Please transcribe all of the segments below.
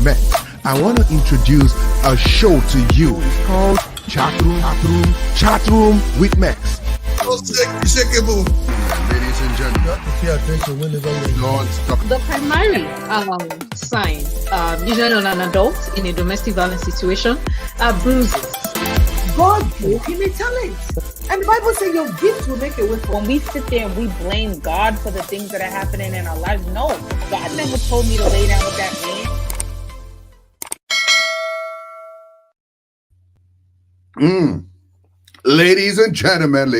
Mex, I want to introduce a show to you. It's called Chatroom with Mex. Ladies and gentlemen, pay attention whenever you're don't stop. The primary sign, usually on an adult in a domestic violence situation, are bruises. God gave him a talent. And the Bible says your gift will make a way for When we sit there and we blame God for the things that are happening in our lives, no, God never told me to lay down with that man. Ladies and gentlemen,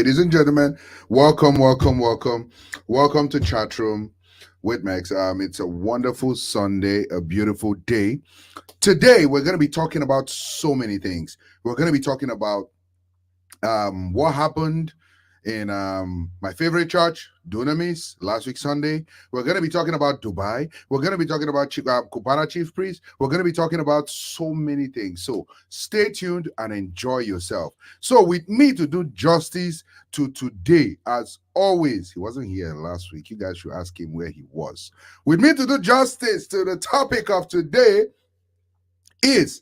welcome to Chatroom with Max. It's a wonderful Sunday, a beautiful day. Today, we're going to be talking about so many things. We're going to be talking about what happened in my favorite church, Dunamis, last week Sunday. We're going to be talking about Dubai. We're going to be talking about Cubana Chief Priest. We're going to be talking about so many things. So stay tuned and enjoy yourself. So with me to do justice to today, as always, he wasn't here last week. You guys should ask him where he was. With me to do justice to the topic of today is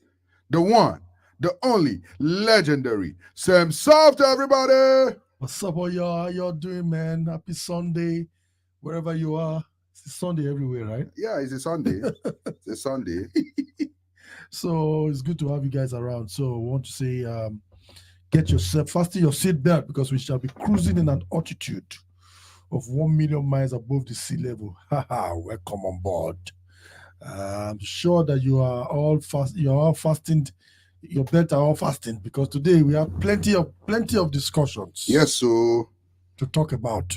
the one, the only, legendary Sam Soft, everybody. What's up, all y'all? How y'all doing, man? Happy Sunday, wherever you are. It's Sunday everywhere, right? Yeah, it's a Sunday. It's a Sunday. So it's good to have you guys around. So I want to say, get yourself, fasten your seatbelt because we shall be cruising in an altitude of 1 million miles above the sea level. Welcome on board. I'm sure that you are all fast. You are all fasting. Your belt are all fasting because today we have plenty of discussions. Yes, so to talk about,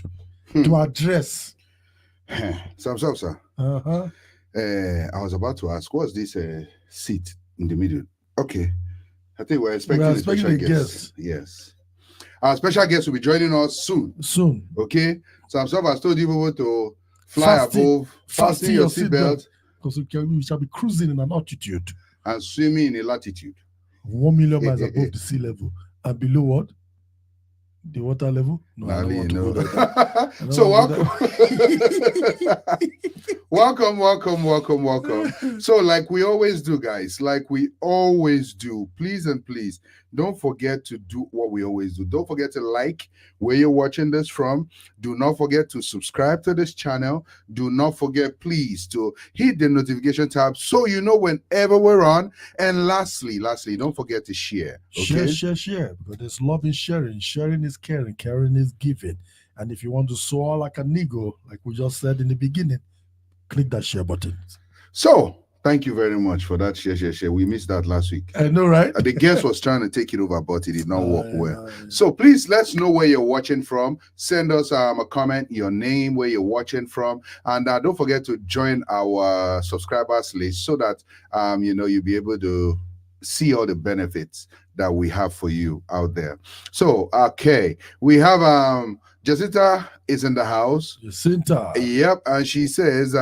to address. Sam, sir. I was about to ask, what's this seat in the middle? Okay, I think we're expecting a special guest. Yes, our special guest will be joining us soon. Okay, Sam has told you people to fly above, fasten your seatbelt, because we shall be cruising in an altitude and swimming in a latitude 1 million miles above the sea level, and below what? The water level? No, I don't want to go there. So welcome. So like we always do, guys, please and please, don't forget to do what we always do. Don't forget to like where you're watching this from. Do not forget to subscribe to this channel. Do not forget, please, to hit the notification tab so you know whenever we're on. And lastly, don't forget to share. Okay? Share. Because there's love in sharing. Sharing is caring. Caring is giving. And if you want to soar like an eagle, like we just said in the beginning, click that share button. So, thank you very much for that share. We missed that last week. I know, right? The guest was trying to take it over, but it did not work well. So please, let's know where you're watching from. Send us a comment, your name, where you're watching from. And don't forget to join our subscribers list so that, you'll be able to see all the benefits that we have for you out there. So, okay. We have Jacinta is in the house. Jacinta. Yep. And she says,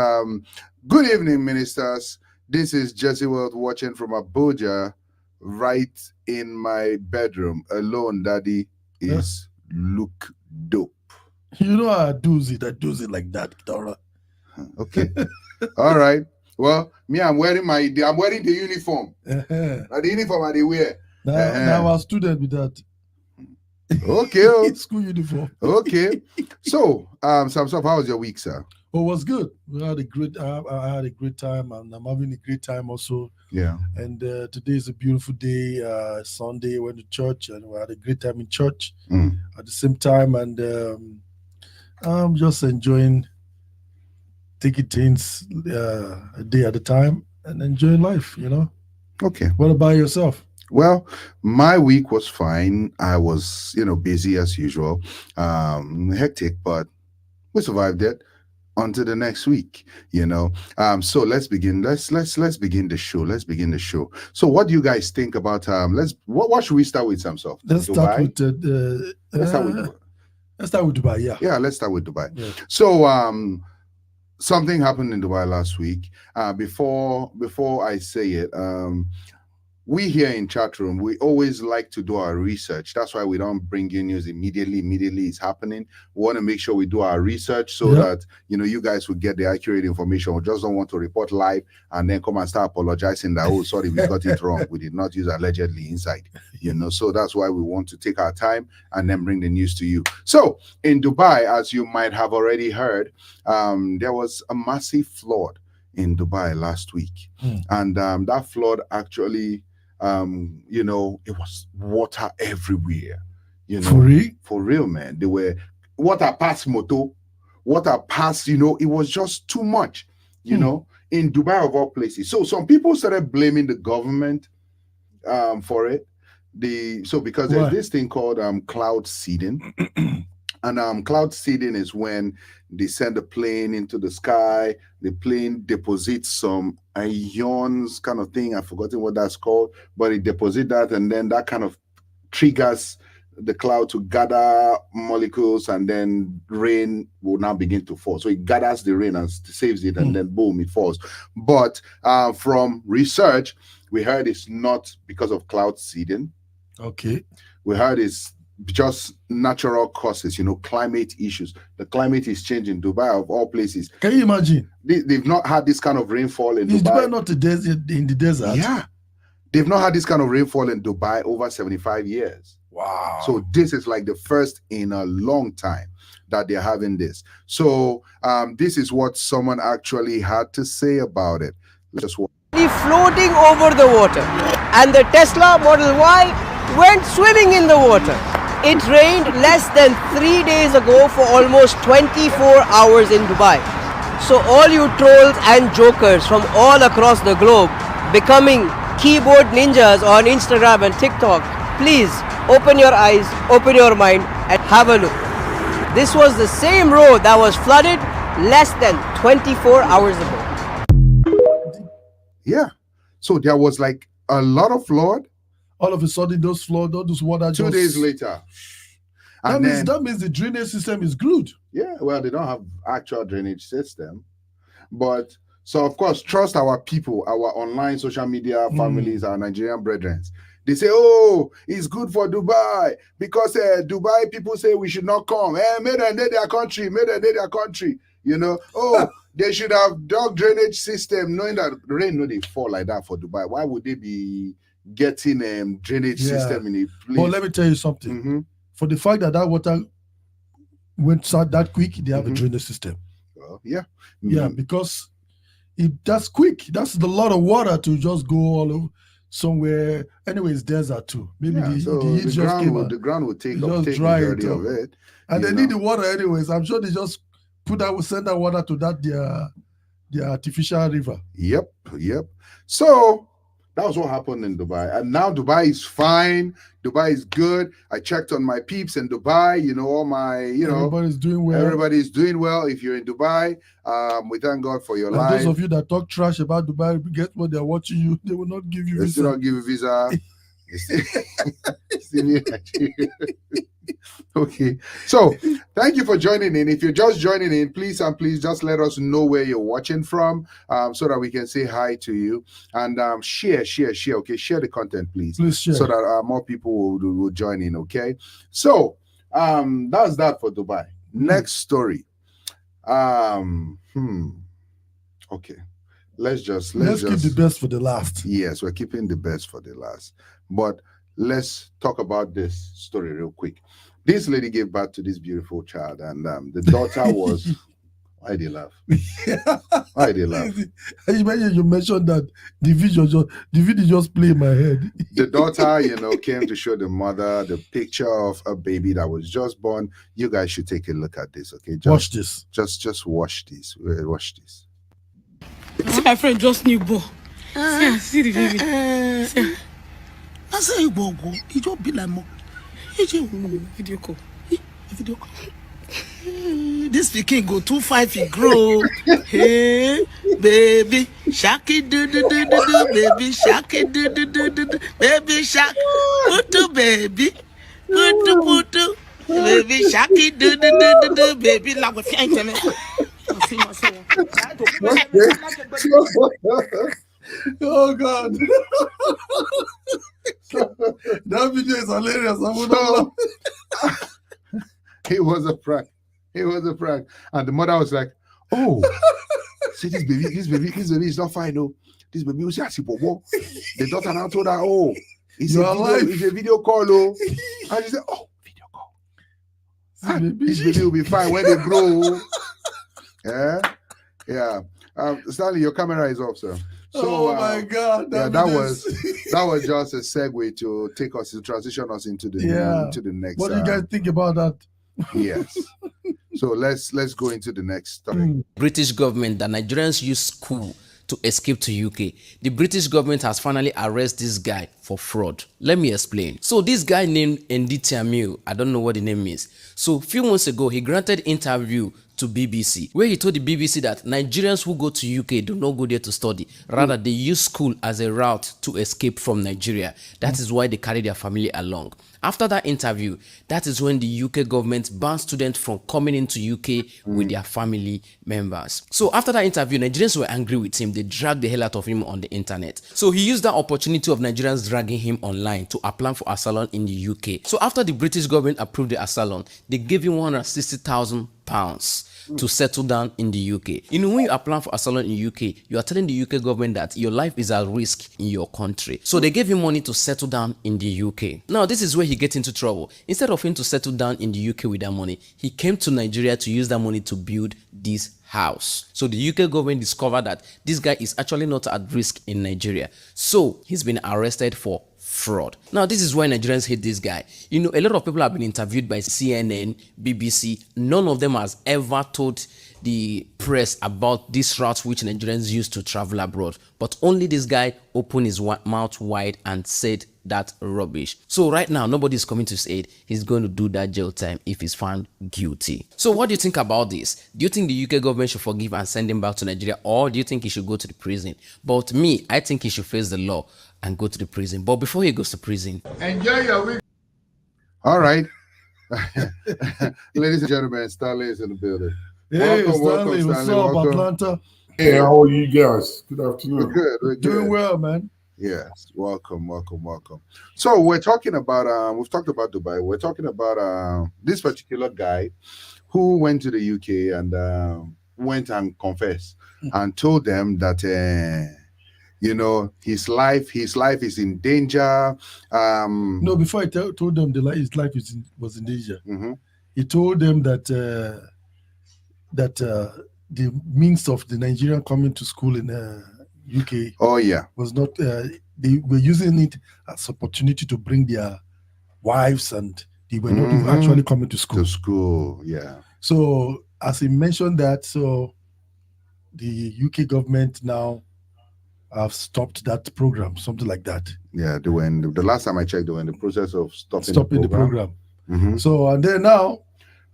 good evening, ministers. This is Jesse World watching from Abuja, right in my bedroom, alone. Daddy is look dope. You know how I do it like that, Dora. Okay. All right. Well, me, I'm wearing the uniform. The uniform I wear. Now I'm a student with that. Okay. School uniform. Okay. So, Samson, how was your week, sir? Oh, it was good. We had a great. I had a great time, and I'm having a great time also. Yeah. And today is a beautiful day. Sunday, went to church, and we had a great time in church at the same time. And I'm just enjoying taking things a day at a time and enjoying life. Okay. What about yourself? Well, my week was fine. I was, busy as usual, hectic, but we survived it until the next week. So let's begin. Let's begin the show. Let's begin the show. So, what do you guys think about? What should we start with, Samson? Let's start with Dubai. Yeah. Yeah. Let's start with Dubai. Yeah. So, something happened in Dubai last week. Before I say it, we here in chat room, we always like to do our research. That's why we don't bring you news immediately it's happening. We want to make sure we do our research so that you guys will get the accurate information. We just don't want to report live and then come and start apologizing that, oh, sorry, we got it wrong, we did not use allegedly inside. So that's why we want to take our time and then bring the news to you. So in Dubai, as you might have already heard, there was a massive flood in Dubai last week. And that flood actually, it was water everywhere. For real, man. They were water past moto, water past, it was just too much, in Dubai of all places. So some people started blaming the government for it. Because there's this thing called cloud seeding. And cloud seeding is when they send a plane into the sky, the plane deposits some ions kind of thing. I've forgotten what that's called, but it deposits that, and then that kind of triggers the cloud to gather molecules, and then rain will now begin to fall. So it gathers the rain and saves it, and then boom, it falls. But from research, we heard it's not because of cloud seeding. Okay. We heard it's just natural causes, climate issues. The climate is changing. Dubai of all places. Can you imagine? They've not had this kind of rainfall in Dubai. Is Dubai not in the desert? Yeah. They've not had this kind of rainfall in Dubai over 75 years. Wow. So this is like the first in a long time that they're having this. So this is what someone actually had to say about it. Let's just watch. Floating over the water, and the Tesla Model Y went swimming in the water. It rained less than 3 days ago for almost 24 hours in Dubai. So all you trolls and jokers from all across the globe becoming keyboard ninjas on Instagram and TikTok, please open your eyes, open your mind and have a look. This was the same road that was flooded less than 24 hours ago. Yeah. So there was like a lot of flood. All of a sudden, those flood, all those water. 2 days later. That means the drainage system is good. Yeah, well, they don't have actual drainage system. But so of course, trust our people, our online social media families, our Nigerian brethren. They say, oh, it's good for Dubai because Dubai people say we should not come. May they their country, may they their country. Oh, they should have dug drainage system, knowing that rain no they fall like that for Dubai. Why would they be getting drainage system in a place? Well, let me tell you something. For the fact that water went out that quick, they have a drainage system. Yeah. Yeah, because that's quick. That's a lot of water to just go all over somewhere. Anyways, desert too. Maybe the ground will take up the majority of it. And they need the water anyways. I'm sure they just send that water to the artificial river. Yep. So that was what happened in Dubai. And now Dubai is fine. Dubai is good. I checked on my peeps in Dubai, all my, everybody's doing well. Everybody's doing well. If you're in Dubai, we thank God for your life. Those of you that talk trash about Dubai, guess what? They're watching you. They will not give you they visa. Still not give you visa. Okay, so thank you for joining in. If you're just joining in, please just let us know where you're watching from, so that we can say hi to you, and share. Okay, share the content, please share, so that more people will join in. Okay, so that's that for Dubai. Next story. Okay, let's keep the best for the last. Yes, we're keeping the best for the last, but let's talk about this story real quick. This lady gave birth to this beautiful child, and the daughter was. Why they laugh? Why they laugh? You mentioned that the video just played in my head. The daughter, came to show the mother the picture of a baby that was just born. You guys should take a look at this, okay? Watch this. Just watch this. Watch this. See, my friend just newborn. See the baby. I say you go. You just be like more. Video call. Video call. This pikin go 2.5 he grow. Hey, baby, shaki do do do do do, baby, shaki do do do do do, baby shark, putu baby, putu, baby shaki do do do do do, baby like we find them. Oh God. That video is hilarious. I would So, it was a prank. It was a prank. And the mother was like, oh, see this baby is not fine, no. This baby was actually bobo. The daughter now told her, oh, it's a video call, oh. And she said, oh, video call. This baby will be fine when they grow. Yeah. Yeah. Stanley, your camera is off, sir. So, oh my God! That was just a segue to take us to transition us into the next. What do you guys think about that? Yes. So let's go into the next story. British government that Nigerians use school to escape to UK. The British government has finally arrested this guy for fraud. Let me explain. So this guy named Nditiamiu, I don't know what the name means. So a few months ago, he granted interview to BBC, where he told the BBC that Nigerians who go to UK do not go there to study. Rather, they use school as a route to escape from Nigeria. That is why they carry their family along. After that interview, that is when the UK government banned students from coming into UK with their family members. So after that interview, Nigerians were angry with him. They dragged the hell out of him on the internet. So he used that opportunity of Nigerians dragging him online to apply for asylum in the UK. So after the British government approved the asylum, they gave him £160,000 to settle down in the UK. You know, when you apply for asylum in UK, you are telling the UK government that your life is at risk in your country. So they gave him money to settle down in the UK. Now, this is where he gets into trouble. Instead of him to settle down in the UK with that money, he came to Nigeria to use that money to build this house. So the UK government discovered that this guy is actually not at risk in Nigeria. So he's been arrested for fraud. Now, this is why Nigerians hate this guy. You know, a lot of people have been interviewed by CNN, BBC. None of them has ever told the press about this route which Nigerians use to travel abroad. But only this guy opened his mouth wide and said that rubbish. So right now, nobody's coming to his aid. He's going to do that jail time if he's found guilty. So what do you think about this? Do you think the UK government should forgive and send him back to Nigeria, or do you think he should go to the prison? But me, I think he should face the law and go to the prison. But before he goes to prison, enjoy your week. All right. Ladies and gentlemen, Stanley is in the building. Hey, Stanley, what's up, Atlanta? Hey, how are you guys? Good afternoon. We're good. We're doing well, man. Yes, welcome. So we're talking about we've talked about Dubai. We're talking about this particular guy who went to the UK and went and confessed and told them that you know, his life is in danger. No, before I told them his life was in danger, he told them that the means of the Nigerian coming to school in UK was not, they were using it as opportunity to bring their wives, and they were not even actually coming to school. So as he mentioned that, so the UK government now have stopped that program, something like that. Yeah, they were the last time I checked, they were in the process of stopping the program. So, and then now,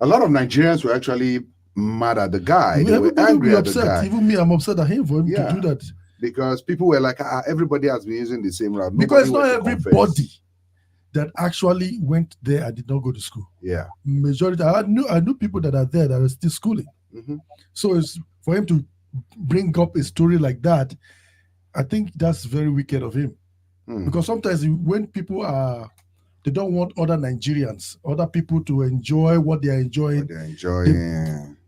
a lot of Nigerians were actually mad at the guy. They were angry at the guy. Even me, I'm upset at him for him to do that. Because people were like, everybody has been using the same route. Because not everybody that actually went there and did not go to school. Yeah. Majority, I knew people that are there that are still schooling. So it's for him to bring up a story like that, I think that's very wicked of him. Because sometimes when people they don't want other Nigerians, other people to enjoy what they are enjoying.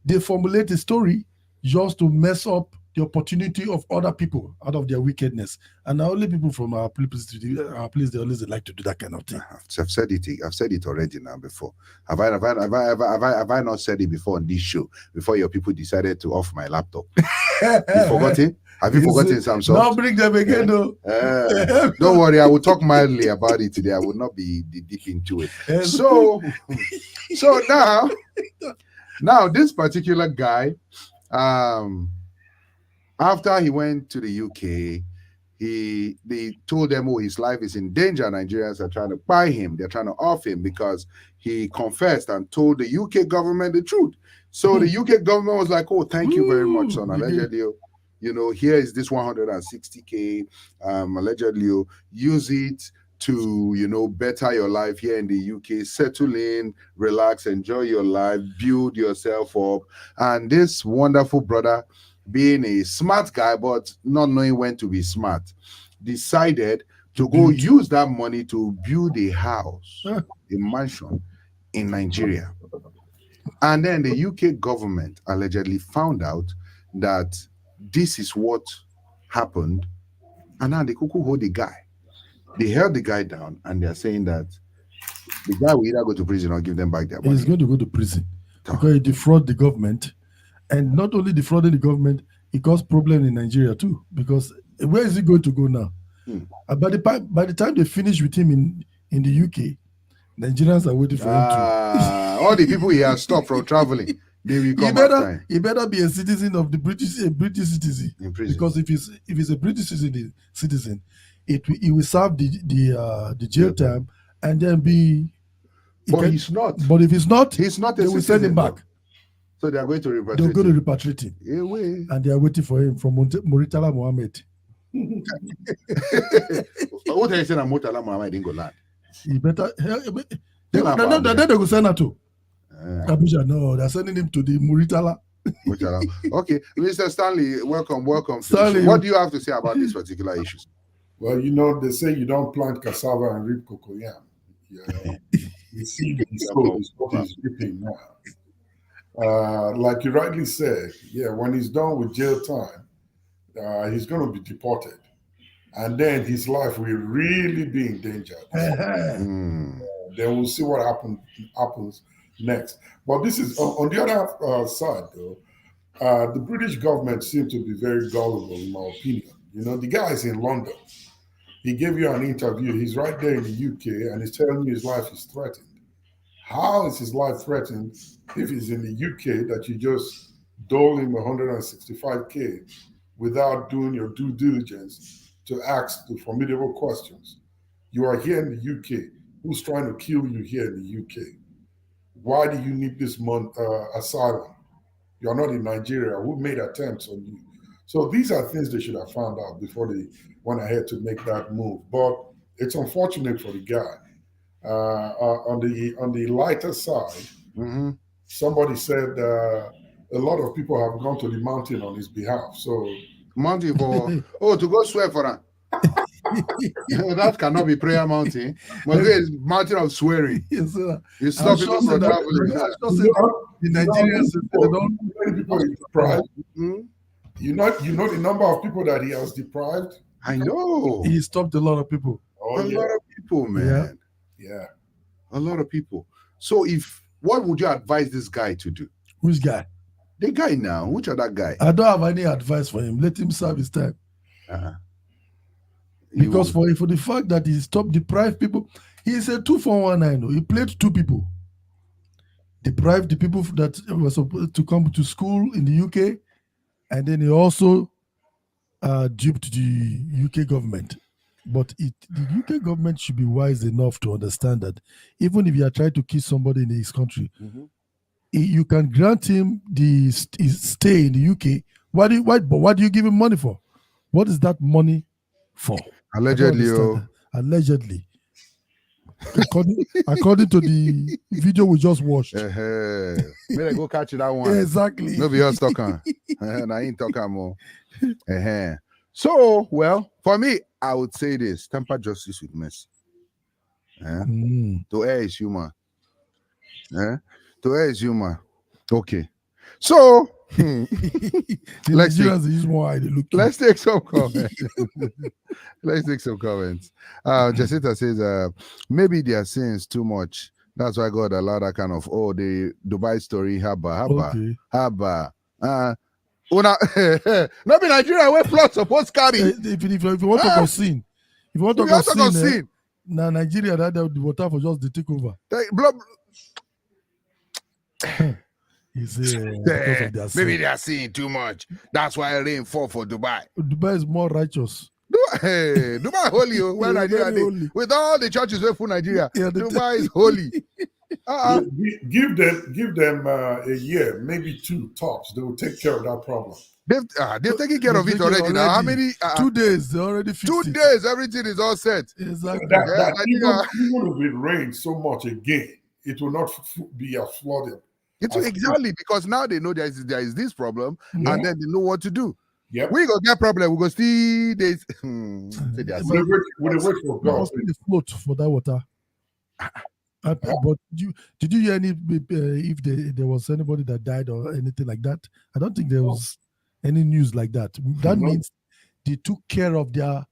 They formulate a story just to mess up the opportunity of other people out of their wickedness. And only people from our place, they always like to do that kind of thing. I've said it already now before. Have I not said it before on this show? Before your people decided to off my laptop. You forgotten? Have you forgotten some sort? Now bring them again, though. Don't worry, I will talk mildly about it today. I will not be deep into it. So now this particular guy, after he went to the UK, they told them, oh, his life is in danger. Nigerians are trying to buy him. They're trying to off him because he confessed and told the UK government the truth. So the UK government was like, oh, thank you very much, son. Allegedly, you know, here is this 160K. Allegedly, use it to, you know, better your life here in the UK, settle in, relax, enjoy your life, build yourself up. And this wonderful brother, being a smart guy, but not knowing when to be smart, decided to go use that money to build a house, a mansion in Nigeria. And then the UK government allegedly found out that this is what happened. And now they could hold the guy. They held the guy down and they're saying that the guy will either go to prison or give them back their money. He's going to go to prison because he defrauded the government. And not only defrauding the government, it caused problem in Nigeria too. Because where is he going to go now? By the time they finish with him in the UK, Nigerians are waiting for him to. All the people he has stopped from traveling, they will come he better be a citizen of the British citizen. Because if he's a British citizen, he will serve the jail time and then be. He's not. But if he's not, they will send him back. So they are going to repatriate. They're going to repatriate him. And they are waiting for him from Muritala Mohammed. What are you saying? Muritala Mohammed didn't go land. He better. Then they go send her to Abuja. No, they're sending him to the Muritala. Okay, Mr. Stanley, welcome. Stanley, what do you have to say about these particular issues? Well, they say you don't plant cassava and reap cocoyam. You see, what he's reaping now. Like you rightly said, when he's done with jail time, he's going to be deported. And then his life will really be in danger. Then we'll see what happens next. But this is, on the other side, though, the British government seems to be very gullible, in my opinion. The guy is in London. He gave you an interview. He's right there in the UK, and he's telling you his life is threatened. How is his life threatened if he's in the UK that you just dole him 165K without doing your due diligence to ask the formidable questions? You are here in the UK. Who's trying to kill you here in the UK? Why do you need this asylum? You're not in Nigeria. Who made attempts on you? So these are things they should have found out before they went ahead to make that move. But it's unfortunate for the guy. On the lighter side, somebody said a lot of people have gone to the mountain on his behalf. So mountain for to go swear for him. That cannot be prayer mountain. But it's mountain of swearing. Yes, sir. You stop people from traveling. The Nigerians, many people are deprived. You know the number of people that he has deprived. I know. He stopped a lot of people. A lot of people, man. Yeah. A lot of people. So what would you advise this guy to do? Which guy? The guy now. Which other guy? I don't have any advice for him. Let him serve his time. Because for the fact that he stopped deprived people, he's a 2-4-1-9. He played two people. Deprived the people that were supposed to come to school in the UK, and then he also duped the UK government. But the UK government should be wise enough to understand that even if you are trying to kill somebody in his country, you can grant him the stay in the UK. What do you give him money for? What is that money for? Allegedly. According to the video we just watched. May I go catch that one? Yeah, exactly. No be us talking. I ain't talking more. So, well, for me, I would say this: temper justice with mercy. To err is human. To err is human. Okay. So let's take some comments. Jacinta says, maybe they are saying too much. That's why God allowed that kind of the Dubai story. Haba. Not be Nigeria where plot supposed carry. If you want to go sin, now Nigeria that the water for just the take over. Maybe they are seeing too much. That's why rain fall for Dubai. Dubai is more righteous. Dubai holy, where Nigeria holy. With all the churches where full Nigeria, Dubai is holy. Give them a year, maybe 2 tops. They will take care of that problem. They're taking care of it already. Now, how many? 2 days. They already fixed 2 days. Everything is all set. Exactly. Even if it rains so much again, it will not be as flooded. Exactly, because now they know there is this problem, and then they know what to do. Yep. We go get problem. We go see this. With a wait for No, I God. was still afloat for that water. But did you hear any if there was anybody that died or anything like that? I don't think there was any news like that. That means they took care of their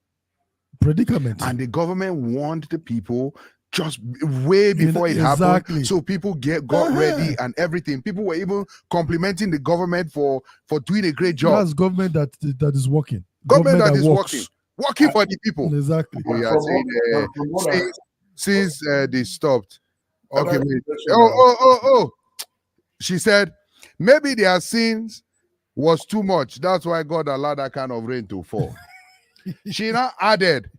predicament. And the government warned the people just way before it happened. So people got ready and everything. People were even complimenting the government for doing a great job. That's government that is working. Government that is works. working for the people. Exactly. Yeah, since they stopped. Okay, wait. She said maybe their sins was too much. That's why God allowed that kind of rain to fall. She now added,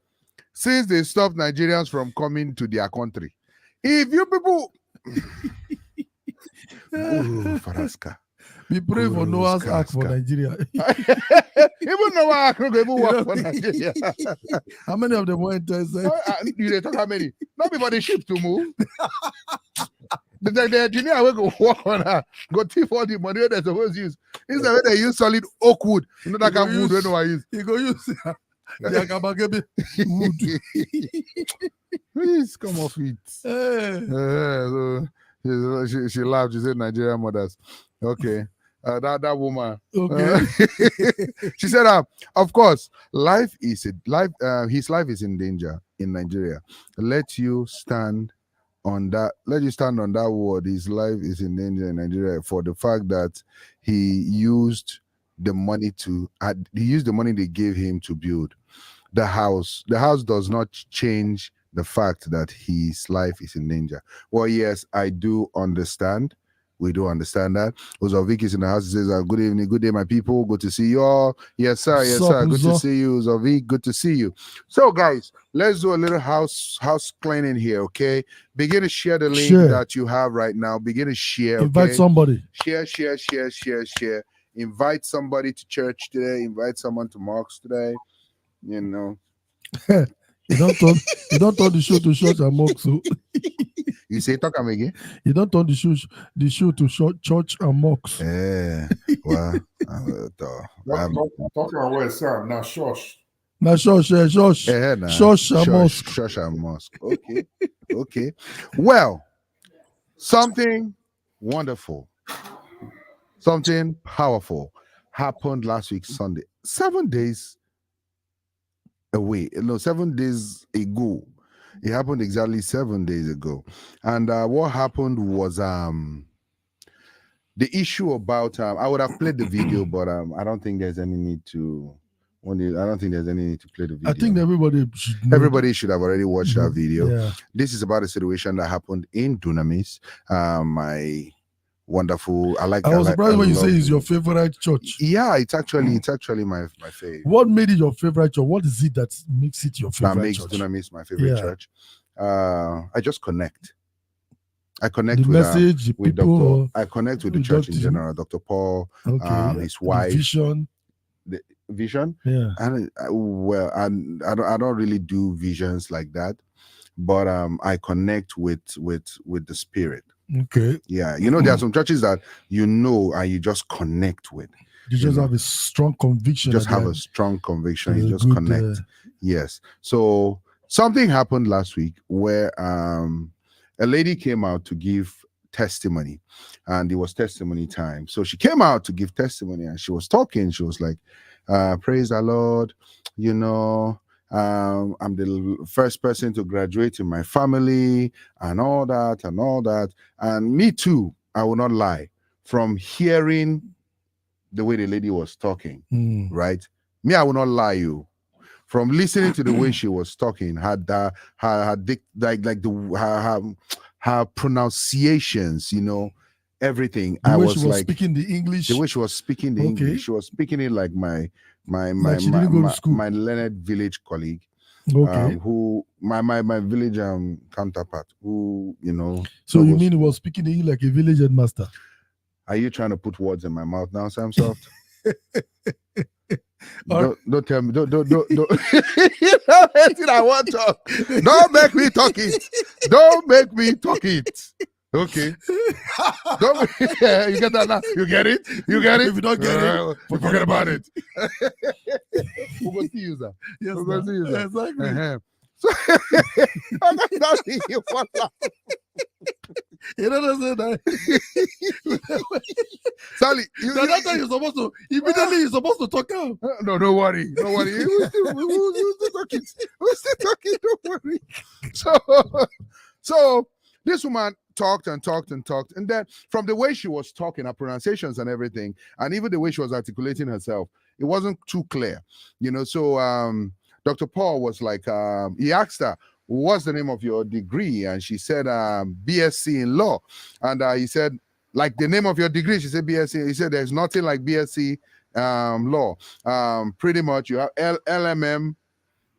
since they stopped Nigerians from coming to their country, if you people Faraska. We pray for Noah's Ark for Nigeria. Even Noah's Ark will even work for Nigeria. How many of them went inside? You talk how many? Not before the ship to move. The engineer will go work on her. Go thief all the money they're supposed to use. This is the way they use solid oak wood. You know that kind of wood we know I use. You go use wood. Please come off it. So she laughed. She said Nigerian mothers. Okay. That woman. Okay. She said, of course, his life is in danger in Nigeria. Let you stand on that word. His life is in danger in Nigeria for the fact that he used the money they gave him to build the house. The house does not change the fact that his life is in danger. Well, yes, I do understand. We do understand that. Ozovik is in the house. He says, good evening, good day, my people. Good to see you all. Yes, sir. Yes, sir. Good to see you, Ozovik. Good to see you. So, guys, let's do a little house cleaning here, okay? Begin to share the link that you have right now. Begin to share. Invite somebody. Share. Invite somebody to church today. Invite someone to Marks today. You know. You don't turn the show to church and mosque. So. You say talk again? You don't turn the show to church and mosque. Well, talk about where sound now shush. Now shush and mosque. Shush and mosque. Okay. Well, something wonderful, something powerful happened last week Sunday. 7 days away. 7 days ago. It happened exactly 7 days ago. And what happened was the issue about I would have played the video, but I don't think there's any need to play the video. I think everybody should have already watched that video. Yeah. This is about a situation that happened in Dunamis. My wonderful. I was surprised when you say it's your favorite church. Yeah, it's actually my favorite. What made it your favorite church? What is it that makes it your favorite church? That makes Dunamis my favorite church. I just connect. I connect the with message, with people, Dr. I connect with the church in general. Dr. Paul, his wife, the vision. Yeah. And I don't really do visions like that, but I connect with the spirit. Okay. Yeah, there are some churches that and you just connect with. You just have a strong conviction. You just have a strong conviction. You just connect. Yes. So something happened last week where a lady came out to give testimony, and it was testimony time. So she came out to give testimony, and she was talking. She was like, "Praise the Lord, I'm the first person to graduate in my family and all that. And me too, I will not lie. From hearing the way the lady was talking, right? Me, I will not lie you. From listening to the way she was talking, her pronunciations, everything. The way she was speaking the English. The way she was speaking the English. She was speaking it like my learned village colleague, who my village counterpart, who So you mean he was speaking to you like a village headmaster? Are you trying to put words in my mouth now, Sam Soft? Don't tell me. Don't. I want to. Don't make me talk it. Don't make me talk it. Okay. Don't yeah, you get that now? You get it? You get it? If you don't get it, forget about it. We're going to use that. Yes, We're going to use that. exactly. So, that's you want that. You don't understand that? Sally, That time you're supposed to immediately you're supposed to talk out. No, don't worry. Don't worry. We're still talking. We're still talking. Don't worry. So this woman talked and talked and talked. And then from the way she was talking, her pronunciations and everything, and even the way she was articulating herself, it wasn't too clear. So Dr. Paul was like, he asked her, what's the name of your degree? And she said, BSc in law. And he said, like the name of your degree? She said BSc. He said, there's nothing like BSc law. Pretty much you have LMM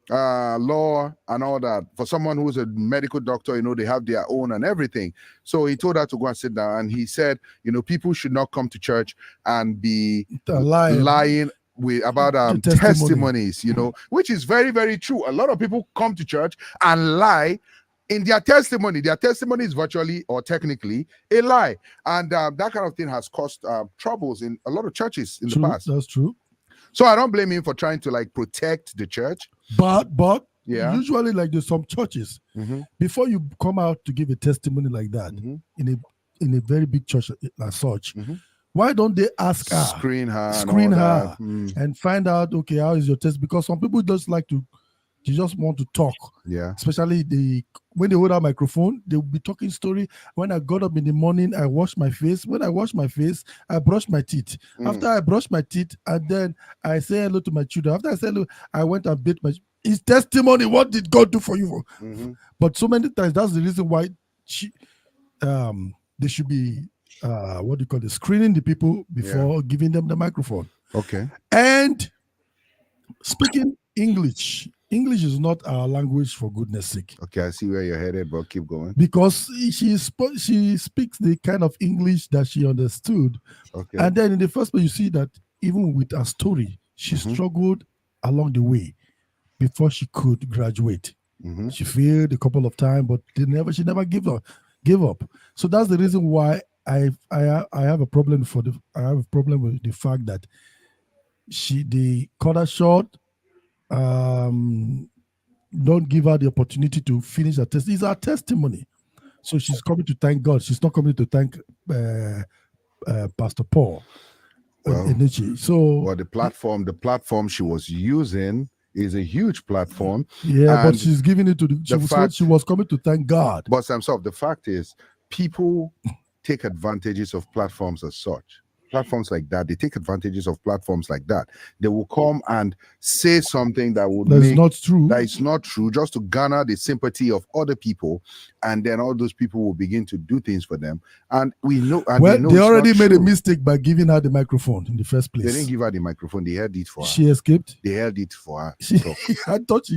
law and all that. For someone who's a medical doctor, they have their own and everything. So he told her to go and sit down. And he said, people should not come to church and be lying about testimonies, which is very, very true. A lot of people come to church and lie in their testimony. Their testimony is virtually or technically a lie. And that kind of thing has caused troubles in a lot of churches in the past. That's true. So I don't blame him for trying to protect the church. But yeah, usually there's some churches, before you come out to give a testimony like that in a very big church as such, why don't they ask her, screen her and find out, okay, how is your test? Because some people just like to, they just want to talk. Yeah. Especially when they hold a microphone, they will be talking story. When I got up in the morning, I washed my face. When I washed my face, I brushed my teeth. After I brushed my teeth, and then I say hello to my children. After I say hello, I went and bathed my. It's testimony. What did God do for you? But so many times, that's the reason why they should be screening the people before giving them the microphone. Okay. And speaking English is not our language, for goodness sake. Okay, I see where you're headed, but keep going. Because she speaks the kind of English that she understood. Okay. And then in the first place, you see that even with her story, she struggled along the way before she could graduate. She failed a couple of times, but she never gave up. So that's the reason why I have a problem with the fact that they cut her short. Don't give her the opportunity to finish her test. It's her testimony. So she's coming to thank God. She's not coming to thank Pastor Paul. Well, the platform she was using is a huge platform. Yeah, but she's giving it to she was coming to thank God. But the fact is, people take advantages of platforms as such. Platforms like that, they take advantages of platforms like that. They will come and say something that is not true, just to garner the sympathy of other people, and then all those people will begin to do things for them. And we know. And they already made a mistake by giving her the microphone in the first place. They didn't give her the microphone; they held it for her. She escaped. They held it for her. I thought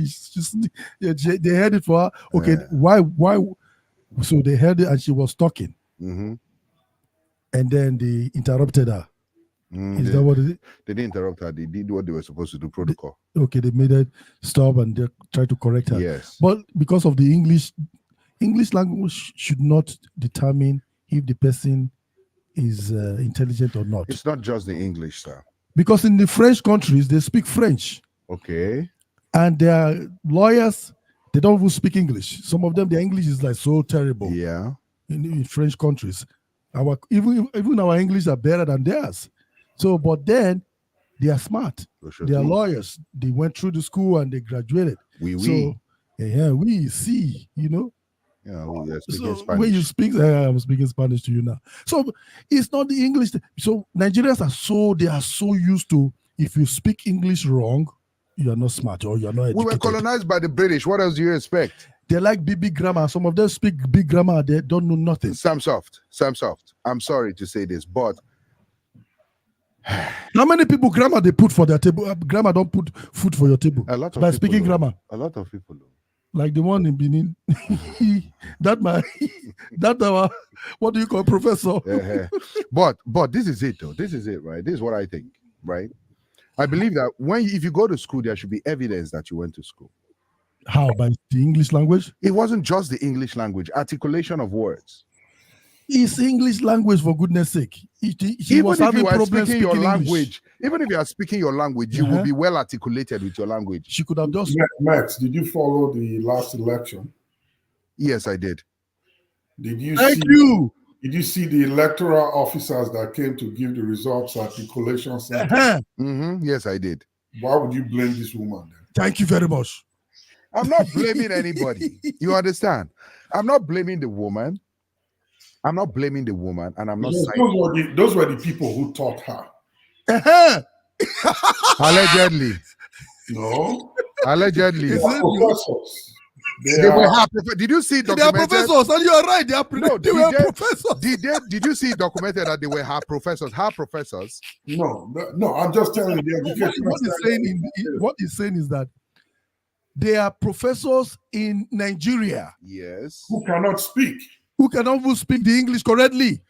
they held it for her. Okay, why? So they held it, and she was talking. And then they interrupted her. Is that what it is? They didn't interrupt her. They did what they were supposed to do, protocol. Okay, they made her stop and they tried to correct her. Yes. But because of the English language should not determine if the person is intelligent or not. It's not just the English, sir. Because in the French countries, they speak French. Okay. And their lawyers, they don't even speak English. Some of them, their English is so terrible. Yeah. In French countries. Even our English are better than theirs. So, but then they are smart. They are lawyers. They went through the school and they graduated. We see, Yeah, we are speaking so Spanish. when you speak, I'm speaking Spanish to you now. So it's not the English. So Nigerians are so used to, if you speak English wrong, you are not smart or you are not educated. We were colonized by the British. What else do you expect? They like big grammar. Some of them speak big grammar. They don't know nothing. Sam Soft. I'm sorry to say this, but how many people grammar they put for their table? Grammar don't put food for your table. A lot of by people speaking do. grammar. A lot of people do. Like the one in Benin. What do you call professor? But this is it though. This is it, right? This is what I think, right? I believe that if you go to school, there should be evidence that you went to school. How? By the English language? It wasn't just the English language, articulation of words. It's English language, for goodness sake. She Even was if having you are problems speaking your speaking English. language, even if you are speaking your language, you will be well articulated with your language. She could have just. Max, did you follow the last election? Yes, I did. Did you Thank see? you. Did you see the electoral officers that came to give the results at the collation center? Yes, I did. Why would you blame this woman then? Thank you very much. I'm not blaming anybody. You understand? I'm not blaming the woman. I'm not blaming the woman, and I'm not saying those were the people who taught her. Allegedly. No. Allegedly. They are professors. They were did you see documented? They are professors, and you are right. They were professors. Did you see documented that they were her professors? No, I'm just telling you the education. What he's saying is that they are professors in Nigeria. Yes. Who cannot speak. Who cannot even speak the English correctly.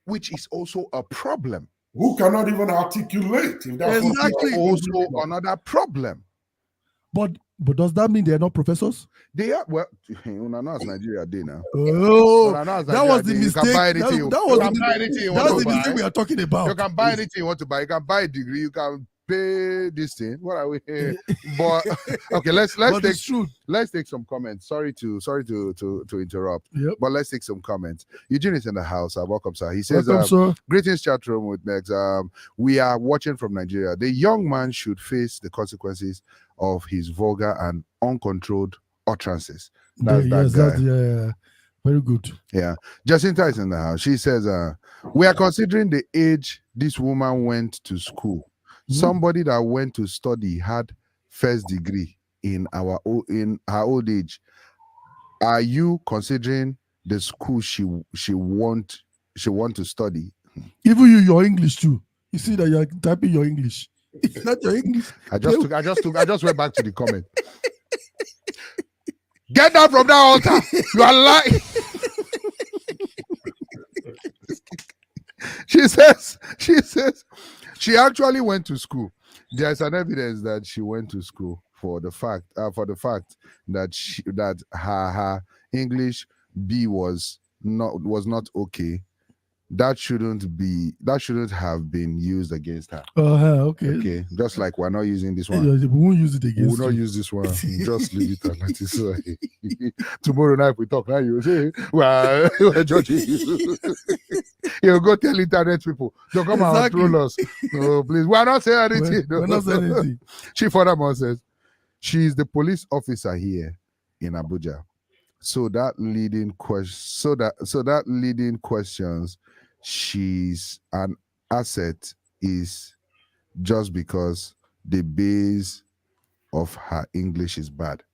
Which is also a problem. Who cannot even articulate. If that's exactly. Also another problem. But does that mean they are not professors? They are. Well, Unana's Nigeria day now. Oh, that was the mistake. That was the mistake we are talking about. You can buy anything you want to buy. You can buy a degree. You can pay this thing. What are we here? But okay, let's take some comments. Sorry to interrupt. Yep. But let's take some comments. Eugene is in the house. Welcome, sir. He says, greetings, chat room with Megs. We are watching from Nigeria. The young man should face the consequences of his vulgar and uncontrolled utterances. Very good. Yeah. Jacinta is in the house. She says, we are considering the age this woman went to school. Somebody that went to study had first degree in her old age. Are you considering the school she want to study? Even your English too. You see that you're typing your English. It's not your English. I just went back to the comment. Get down from that altar. You are lying. She says she actually went to school. There's an evidence that she went to school for the fact that her English B was not okay. That shouldn't have been used against her. Okay. Just like we're not using this one. We won't use it against. We'll not use this one. Just leave it like this. Tomorrow night we talk. Now you say, well, we're judging you. You go tell internet people. Don't come and troll us. No, please. We're not saying anything. We're not saying anything. She furthermore says, she's the police officer here in Abuja. So that leading questions, she's an asset is just because the base of her English is bad.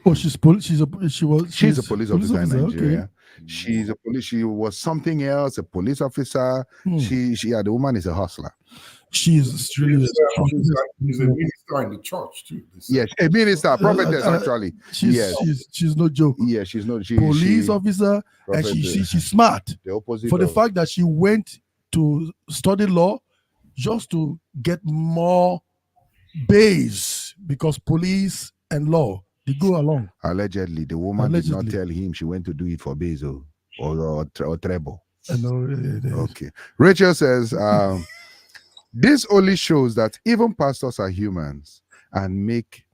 Oh, she's a police officer in Nigeria. Okay. She's a police. She was something else, a police officer. The woman is a hustler. She's a minister in the church too. Yes, a minister, prophetess actually. She's no joke. Yeah, she's not. Police officer, and she's smart. The opposite for the fact that she went to study law just to get more base, because police and law, they go along. Allegedly, the woman did not tell him she went to do it for base or treble. Okay. Rachel says, this only shows that even pastors are humans and make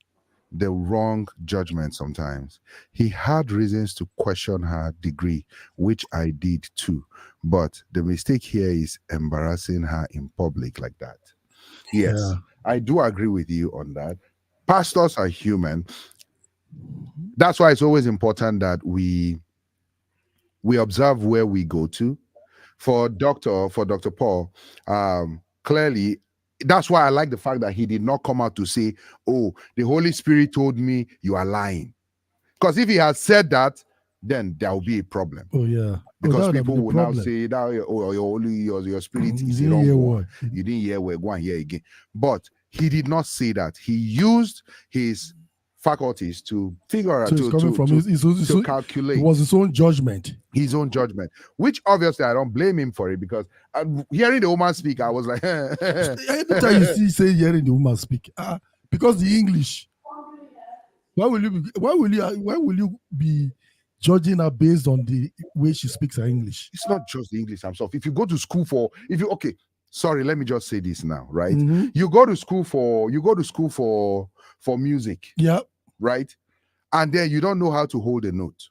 the wrong judgment sometimes. He had reasons to question her degree, which I did too. But the mistake here is embarrassing her in public like that. Yes, I do agree with you on that. Pastors are human. That's why it's always important that we observe where we go to. For Dr. Paul, clearly, that's why I like the fact that he did not come out to say, oh, the Holy Spirit told me you are lying. Because if he had said that, then there will be a problem. Oh, yeah. Because people will now say that your spirit is the wrong one. You didn't hear where, go and hear again. But he did not say that. He used his faculties to figure out, to calculate. It was his own judgment. His own judgment, which obviously I don't blame him for it, because hearing the woman speak, I was like, every time you say hearing the woman speak, because the English. Why will you be judging her based on the way she speaks her English. It's not just the English themselves. If you go to school okay, sorry, let me just say this now, right? You go to school for music. Yeah. Right? And then you don't know how to hold a note.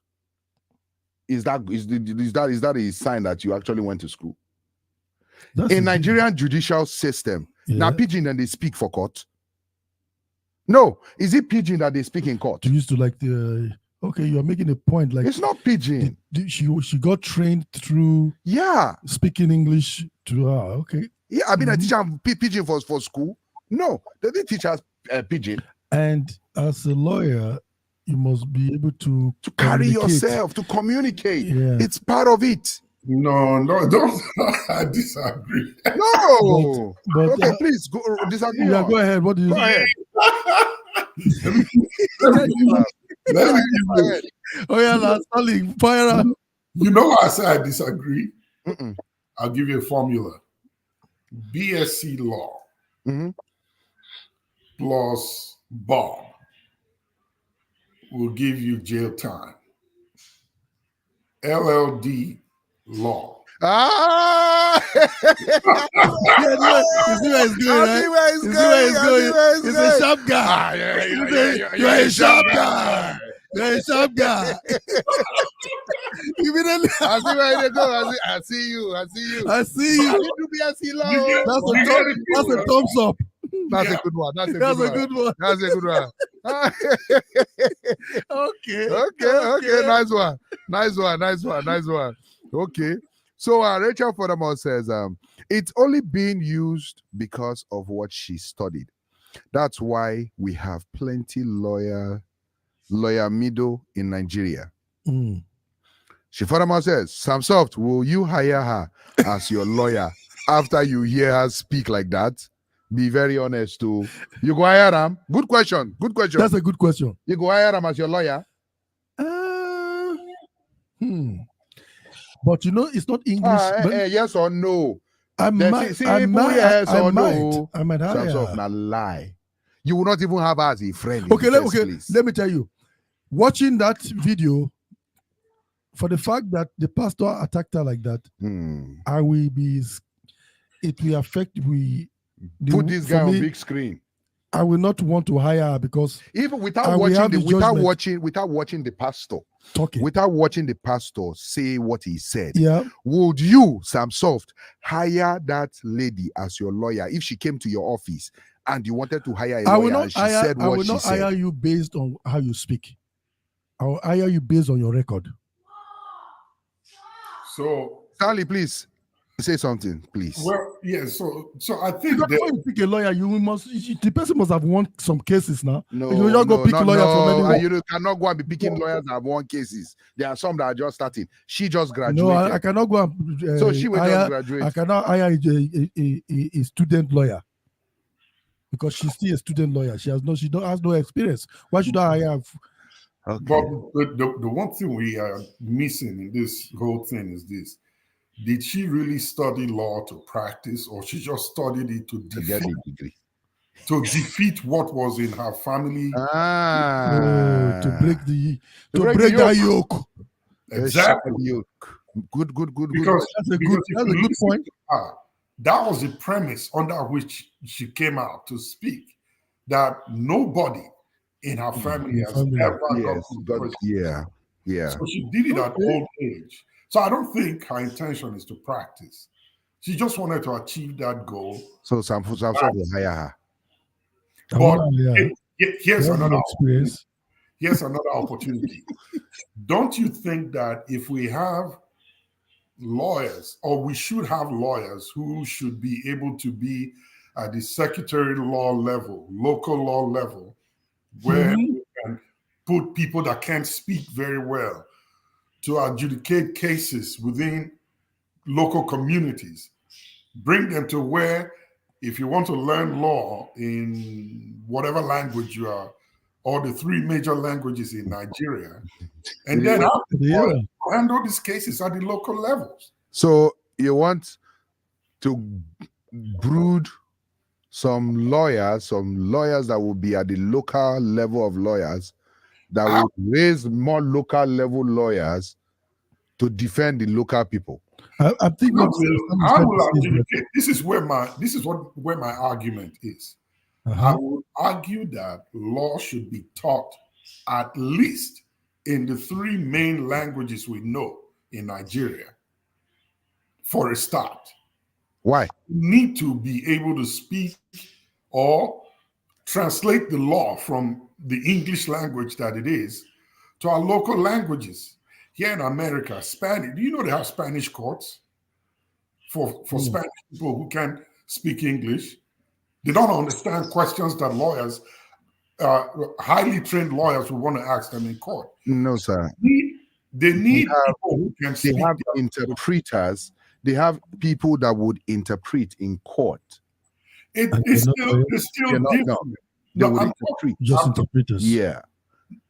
Is that a sign that you actually went to school? In Nigerian judicial system, now pidgin and they speak for court. No, is it pidgin that they speak in court? You used to like the okay, you're making a point like it's not pidgin. She got trained through speaking English to her. Okay. Yeah, I mean I teach her pidgin for school. No, they didn't teach us pidgin. And as a lawyer, you must be able to carry yourself, to communicate. Yeah. It's part of it. No, don't. I disagree. No. But, okay, please go disagree. Yeah, go ahead. What do you say? Oh yeah, last fire. You know why I say I disagree? I'll give you a formula. BSc law plus Bob will give you jail time. LLD law. Ah! You see where it's going, He's a sharp guy. You're a sharp guy. You're a sharp guy. Immediately. I see where they go. I see you. I see you. That's a thumbs up. That's a good one. That's a good one. That's a good one. Okay. Nice one. Okay. So Rachel Furthermore says, it's only being used because of what she studied. That's why we have plenty lawyer middle in Nigeria. She furthermore says, Samsoft, will you hire her as your lawyer after you hear her speak like that? Be very honest too. You go hire him? Good question. That's a good question. You go hire him as your lawyer? But you know, it's not English. Yes or no? I might hire. Samsoft, not lie. You will not even have her as a friend. Okay, let me tell you. Watching that video, for the fact that the pastor attacked her like that, I will be. It will affect put this guy on big screen. I will not want to hire her because even without watching the pastor talking, without watching the pastor say what he said, would you, Samsoft, hire that lady as your lawyer if she came to your office and you wanted to hire a lawyer and she said what she said? I will not hire you based on how you speak. I will hire you based on your record. So, Stanley, please. Say something, please. Well, yeah. So I think when you pick a lawyer, the person must have won some cases now. No, you don't go pick a lawyer from anyone. You cannot go and be picking lawyers that have won cases. There are some that are just starting. She just graduated. No, I cannot go and so she will just graduate. I cannot hire a student lawyer because she's still a student lawyer. She has no experience. Why should I hire? Okay. But the one thing we are missing in this whole thing is this. Did she really study law to practice, or she just studied it to defeat what was in her family? To break the yoke. Exactly. Good. Because that's a good point. That was the premise under which she came out to speak. That nobody in her family has ever got. Yeah. So she did it at old age. So I don't think her intention is to practice. She just wanted to achieve that goal. So Samsoft will hire her. But here's another experience. Here's another opportunity. Don't you think that if we have lawyers, or we should have lawyers who should be able to be at the secretary law level, local law level, where we can put people that can't speak very well to adjudicate cases within local communities, bring them to where, if you want to learn law in whatever language you are, or the 3 major languages in Nigeria, and then handle these cases at the local levels. So you want to brood some lawyers that will be at the local level of lawyers that would raise more local level lawyers to defend the local people. I think I what will adjudicate. This is where my argument is. I will argue that law should be taught at least in the 3 main languages we know in Nigeria for a start. Why? You need to be able to speak or translate the law from the English language that it is to our local languages. Here in America, Spanish, do you know they have Spanish courts for Spanish people who can't speak English? They don't understand questions that lawyers, highly trained lawyers, will want to ask them in court. No, sir. They need people who can speak. They have interpreters. They have people that would interpret in court. It's still different. They would interpret. Just interpreters. Yeah.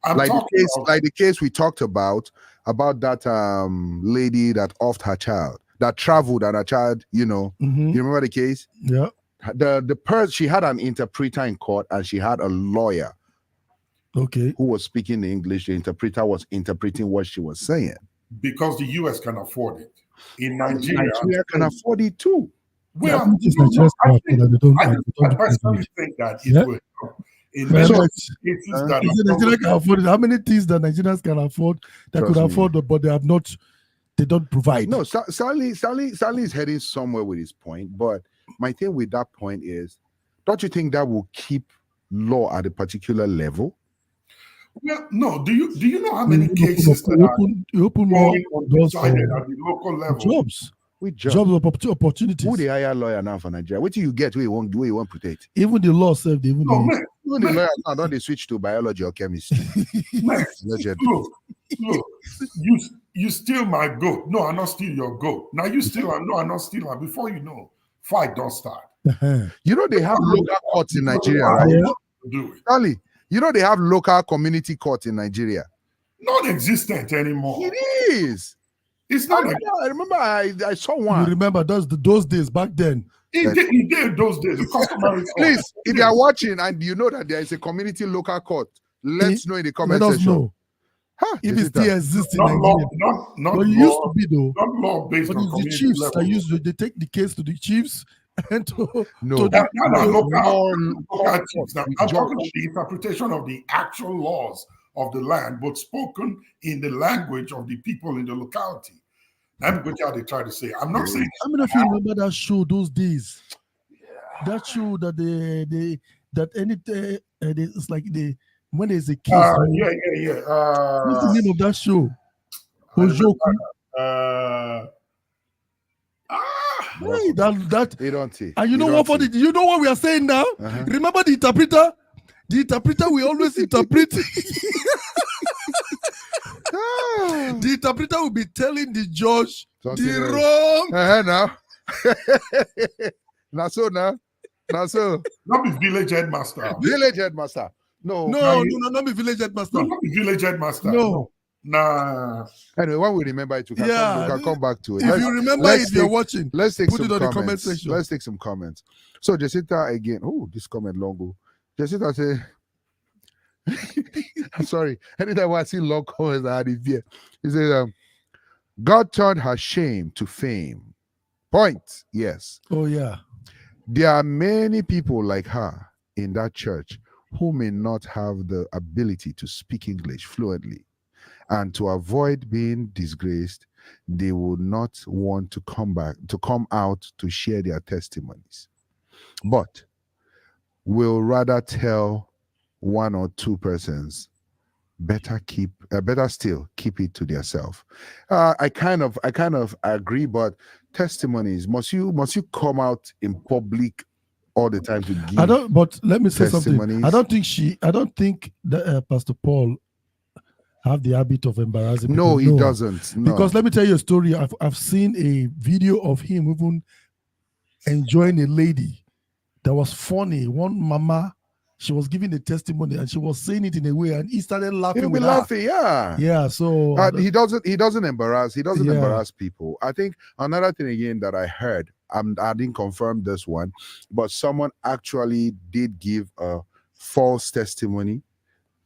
Like the case we talked about that lady that offed her child, that traveled and her child, you remember the case? Yeah. The person, she had an interpreter in court and she had a lawyer. Okay. Who was speaking the English. The interpreter was interpreting what she was saying. Because the US can afford it. In Nigeria can afford it too. Well, I personally think that it will help. Nigeria can afford it. How many things that Nigerians can afford that could afford, but they have not? They don't provide. No, Sally is heading somewhere with his point. But my thing with that point is, don't you think that will keep law at a particular level? Well, no. Do you know how many cases you open more doors for at the local level? Jobs opportunities. Who the hire lawyer now for Nigeria? What do you get? Where you won't protect? Even the law said even the lawyers now don't they switch to biology or chemistry? Look, you steal my goat. No, I'm not steal your goat. Now you steal her. No, I'm not steal her. Before you know, fight don't start. You know they have local courts in Nigeria, right? Do it. Charlie, you know they have local community courts in Nigeria. Non-existent anymore. It is. It's not. I remember I saw one. You remember those days back then? He did those days. The customary Please, if you are watching and you know that there is a community local court, let's know in the comment section. Let us know. If it still exists in Nigeria. But it used to be though. Not law based on the chiefs level. That used to they take the case to the chiefs and to local chiefs. I'm talking about the interpretation of the actual laws of the land, but spoken in the language of the people in the locality. I'm going to try to say. I'm not saying. How many of you remember that show those days? That show that it's like when there's a case. Yeah. What's the name of that show? Ojoku. That they don't see. And you know what? You know what we are saying now? Remember the interpreter? The interpreter will always interpret. The interpreter will be telling the judge the wrong. Now so. Not be village headmaster. Village headmaster. No, not be village headmaster. Not be village headmaster. No. Nah. Anyway, when we remember it, we can come back to it. If you remember, if you're watching, let's take put it on the comment section. Let's take some comments. So Jacinta again. Oh, this comment long ago. Jacinta say, I'm sorry. Anytime I see long comments, I had it here. He says, God turned her shame to fame. Point. Yes. Oh, yeah. There are many people like her in that church who may not have the ability to speak English fluently. And to avoid being disgraced, they would not want to come out to share their testimonies. But will rather tell one or two persons, better still keep it to themselves. I kind of agree, but testimonies, must you come out in public all the time to give? But let me say something. I don't think that Pastor Paul have the habit of embarrassing people. No, he doesn't. No. Because let me tell you a story. I've seen a video of him even enjoying a lady that was funny. One mama, she was giving a testimony and she was saying it in a way, and he started laughing. He'll be laughing, yeah. Yeah. So he doesn't embarrass. He doesn't embarrass people. I think another thing again that I heard, I didn't confirm this one, but someone actually did give a false testimony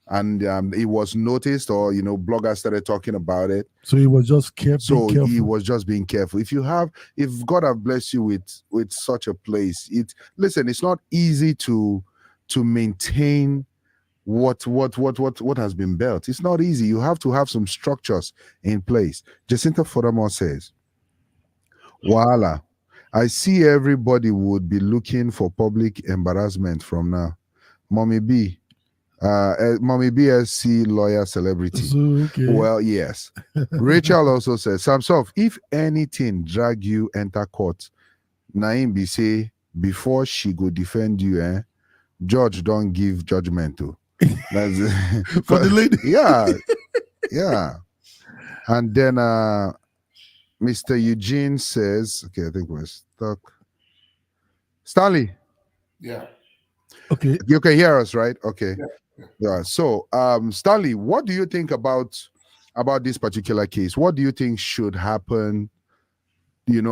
and it was noticed, or bloggers started talking about it. So he was just careful. So he was just being careful. If God have blessed you with such a place, it's not easy to maintain what has been built. It's not easy. You have to have some structures in place. Jacinta furthermore says, Wahala, I see everybody would be looking for public embarrassment from now. Mommy BSC lawyer celebrity. So, okay. Well, yes. Rachel also says, Samsof, if anything drag you enter court, Naim be say before she go defend you, judge don't give judgment to. That's for the lady. Yeah. And then Mr. Eugene says, okay, I think we're stuck. Stanley. Yeah. Okay. You can hear us, right? Okay. Yeah. So, Stanley, what do you think about this particular case? What do you think should happen,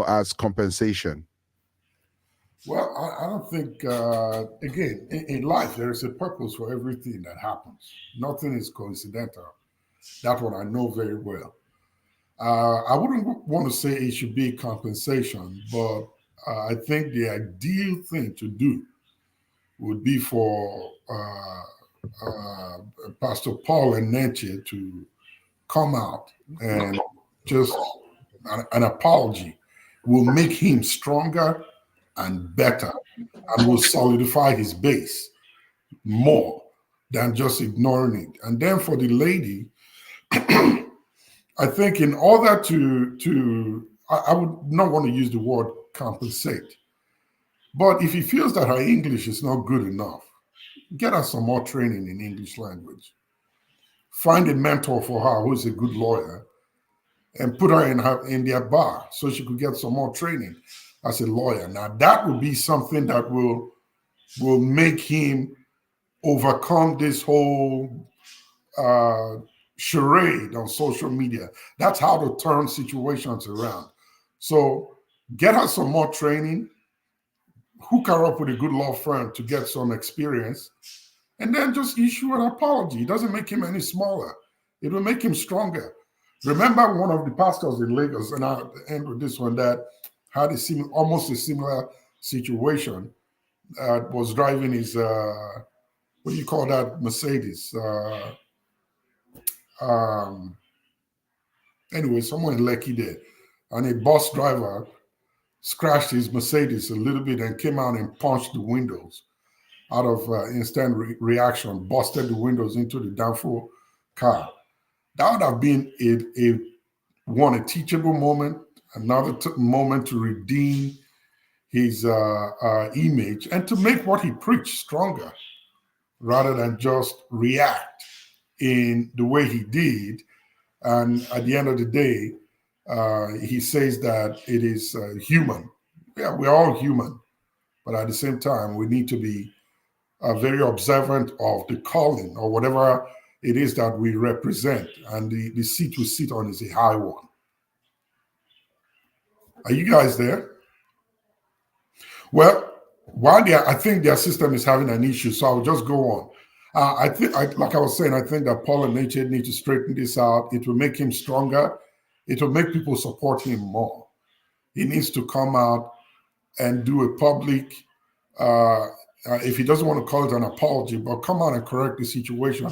as compensation? Well, I don't think, again, in life, there is a purpose for everything that happens. Nothing is coincidental. That's what I know very well. I wouldn't want to say it should be compensation, but I think the ideal thing to do would be for Pastor Drpaulenenche to come out and just an apology will make him stronger and better and will solidify his base more than just ignoring it. And then for the lady, I think in order I would not want to use the word compensate, but if he feels that her English is not good enough, get her some more training in English language. Find a mentor for her who is a good lawyer and put her in their bar so she could get some more training as a lawyer. Now that would be something that will make him overcome this whole charade on social media. That's how to turn situations around. So get her some more training, hook her up with a good law firm to get some experience, and then just issue an apology. It doesn't make him any smaller. It will make him stronger. Remember one of the pastors in Lagos, and I'll end with this one, that had almost a similar situation, was driving his, what do you call that, Mercedes? Anyway, someone in Lekki there, and a bus driver scratched his Mercedes a little bit and came out and punched the windows out of instant reaction, busted the windows into the downfall car. That would have been a teachable moment, another moment to redeem his image and to make what he preached stronger, rather than just react in the way he did. And at the end of the day, he says that it is human. Yeah, we're all human, but at the same time, we need to be very observant of the calling or whatever it is that we represent, and the seat we sit on is a high one. Are you guys there? Well, I think their system is having an issue, so I'll just go on. Like I was saying, I think that Drpaulenenche needs to straighten this out. It will make him stronger. It will make people support him more. He needs to come out and do a public, if he doesn't want to call it an apology, but come out and correct the situation.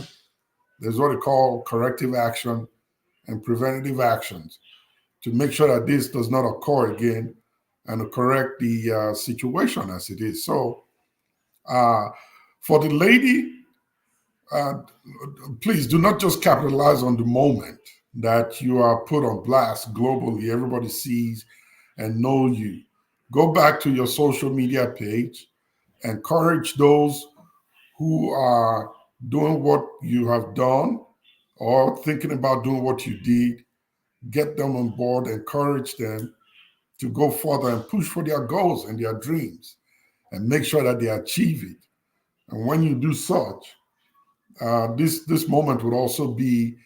There's what they call corrective action and preventative actions to make sure that this does not occur again and to correct the situation as it is. So for the lady, please do not just capitalize on the moment that you are put on blast globally. Everybody sees and know you. Go back to your social media page, encourage those who are doing what you have done or thinking about doing what you did. Get them on board, encourage them to go further and push for their goals and their dreams and make sure that they achieve it. And when you do such, this moment would also be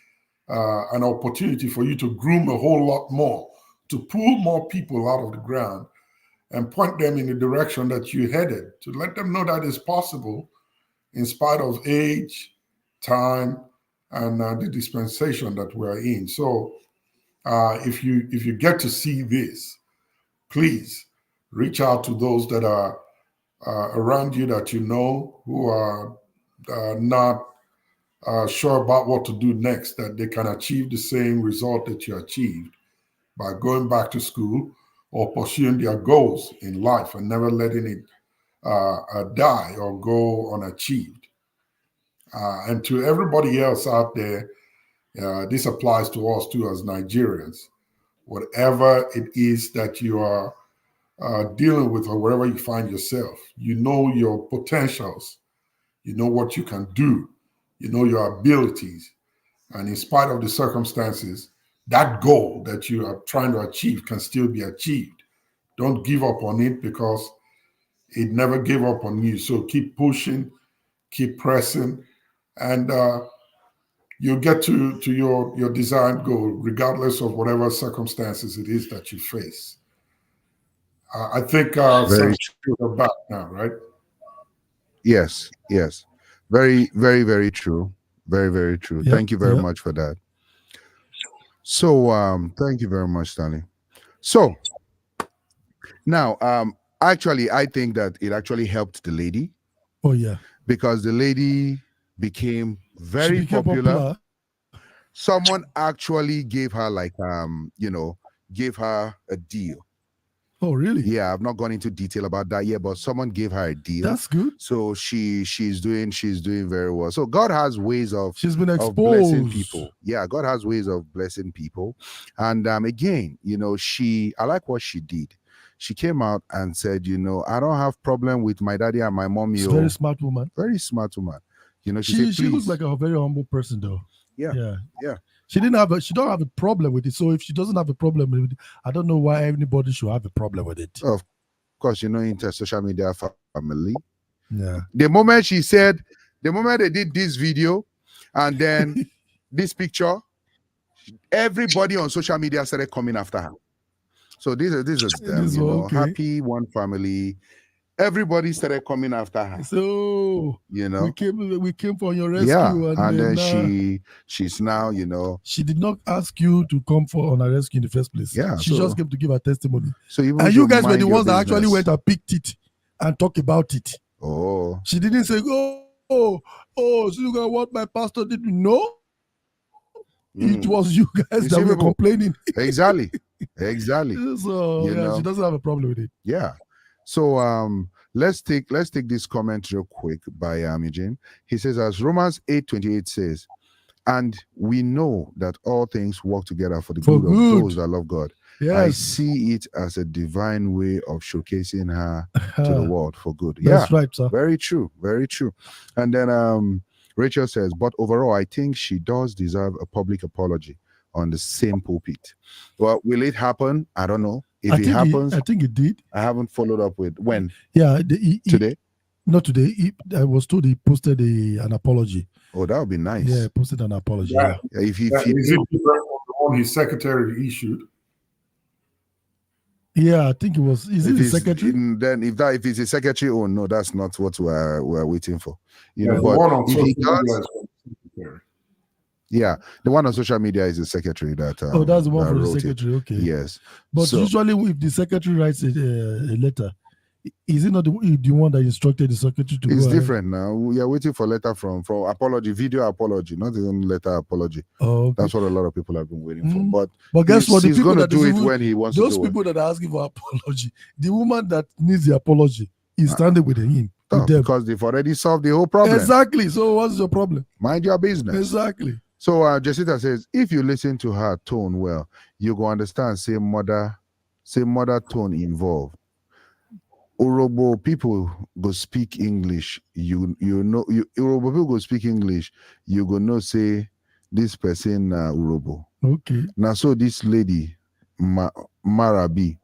an opportunity for you to groom a whole lot more, to pull more people out of the ground and point them in the direction that you headed, to let them know that it's possible in spite of age, time and the dispensation that we're in. So if you get to see this, please reach out to those that are around you that you know who are not sure about what to do next, that they can achieve the same result that you achieved by going back to school or pursuing their goals in life and never letting it die or go unachieved. And to everybody else out there, this applies to us too as Nigerians. Whatever it is that you are dealing with or wherever you find yourself, you know your potentials, you know what you can do, you know your abilities. And in spite of the circumstances, that goal that you are trying to achieve can still be achieved. Don't give up on it because it never gave up on you. So keep pushing, keep pressing, and you'll get to your desired goal, regardless of whatever circumstances it is that you face. I think Very are back now, right? Yes. Very, very, very true. Very, very true. Yep, Thank you very much for that. So thank you very much, Stanley. So now actually I think that it actually helped the lady. Oh yeah. Because the lady became very popular. Someone actually gave her like gave her a deal. Oh really? Yeah, I've not gone into detail about that yet, but someone gave her a deal. That's good. So she's doing very well. So God has ways of she's been exposed. Of blessing people. Yeah, God has ways of blessing people. And again, I like what she did. She came out and said, I don't have problem with my daddy and my mommy. She's a very smart woman. Very smart woman. She looks like a very humble person though. Yeah. She don't have a problem with it. So if she doesn't have a problem with it, I don't know why anybody should have a problem with it. Of course, into social media family. Yeah. The moment they did this video and then this picture, everybody on social media started coming after her. So this is them, happy one family. Everybody started coming after her. So we came for your rescue. Yeah, and then she's now, she did not ask you to come on a rescue in the first place. Yeah, she just came to give her testimony. So and you guys were the ones that actually went and picked it and talked about it. Oh, she didn't say, so you guys what my pastor did. No, it was you guys that were complaining. Exactly. So she doesn't have a problem with it. Yeah. So let's take this comment real quick by Eugene. He says, as Romans 8:28 says, and we know that all things work together for the good of those that love God. Yes. I see it as a divine way of showcasing her to the world for good. That's right, sir. Very true. Very true. And then Rachel says, but overall, I think she does deserve a public apology on the same pulpit. Well, will it happen? I don't know. If it happens, I think it did. I haven't followed up with when. Yeah, today. Not today. I was told he posted an apology. Oh, that would be nice. Yeah, posted an apology. Yeah. If is it different from the one his secretary issued? Yeah, I think it was. Is it the secretary? Then if it's a secretary, oh no, that's not what we're waiting for. But if he does, yeah, the one on social media is the secretary that. That's the one for the secretary. Okay. Yes, but usually, if the secretary writes a letter, is it not the one that instructed the secretary to? It's different now. We are waiting for letter from apology, video apology, not even letter apology. Oh, okay. That's what a lot of people have been waiting for. But guess what? He's going to do it when he wants to do it. Those people that are asking for apology, the woman that needs the apology is standing with him. No, because they've already solved the whole problem. Exactly. So what's your problem? Mind your business. Exactly. So Jessita says, if you listen to her tone well, you go understand say mother tone involved. Urobo people go speak English. Urobo people go speak English. You go know say this person Urobo. Okay. Now so this lady Marabi,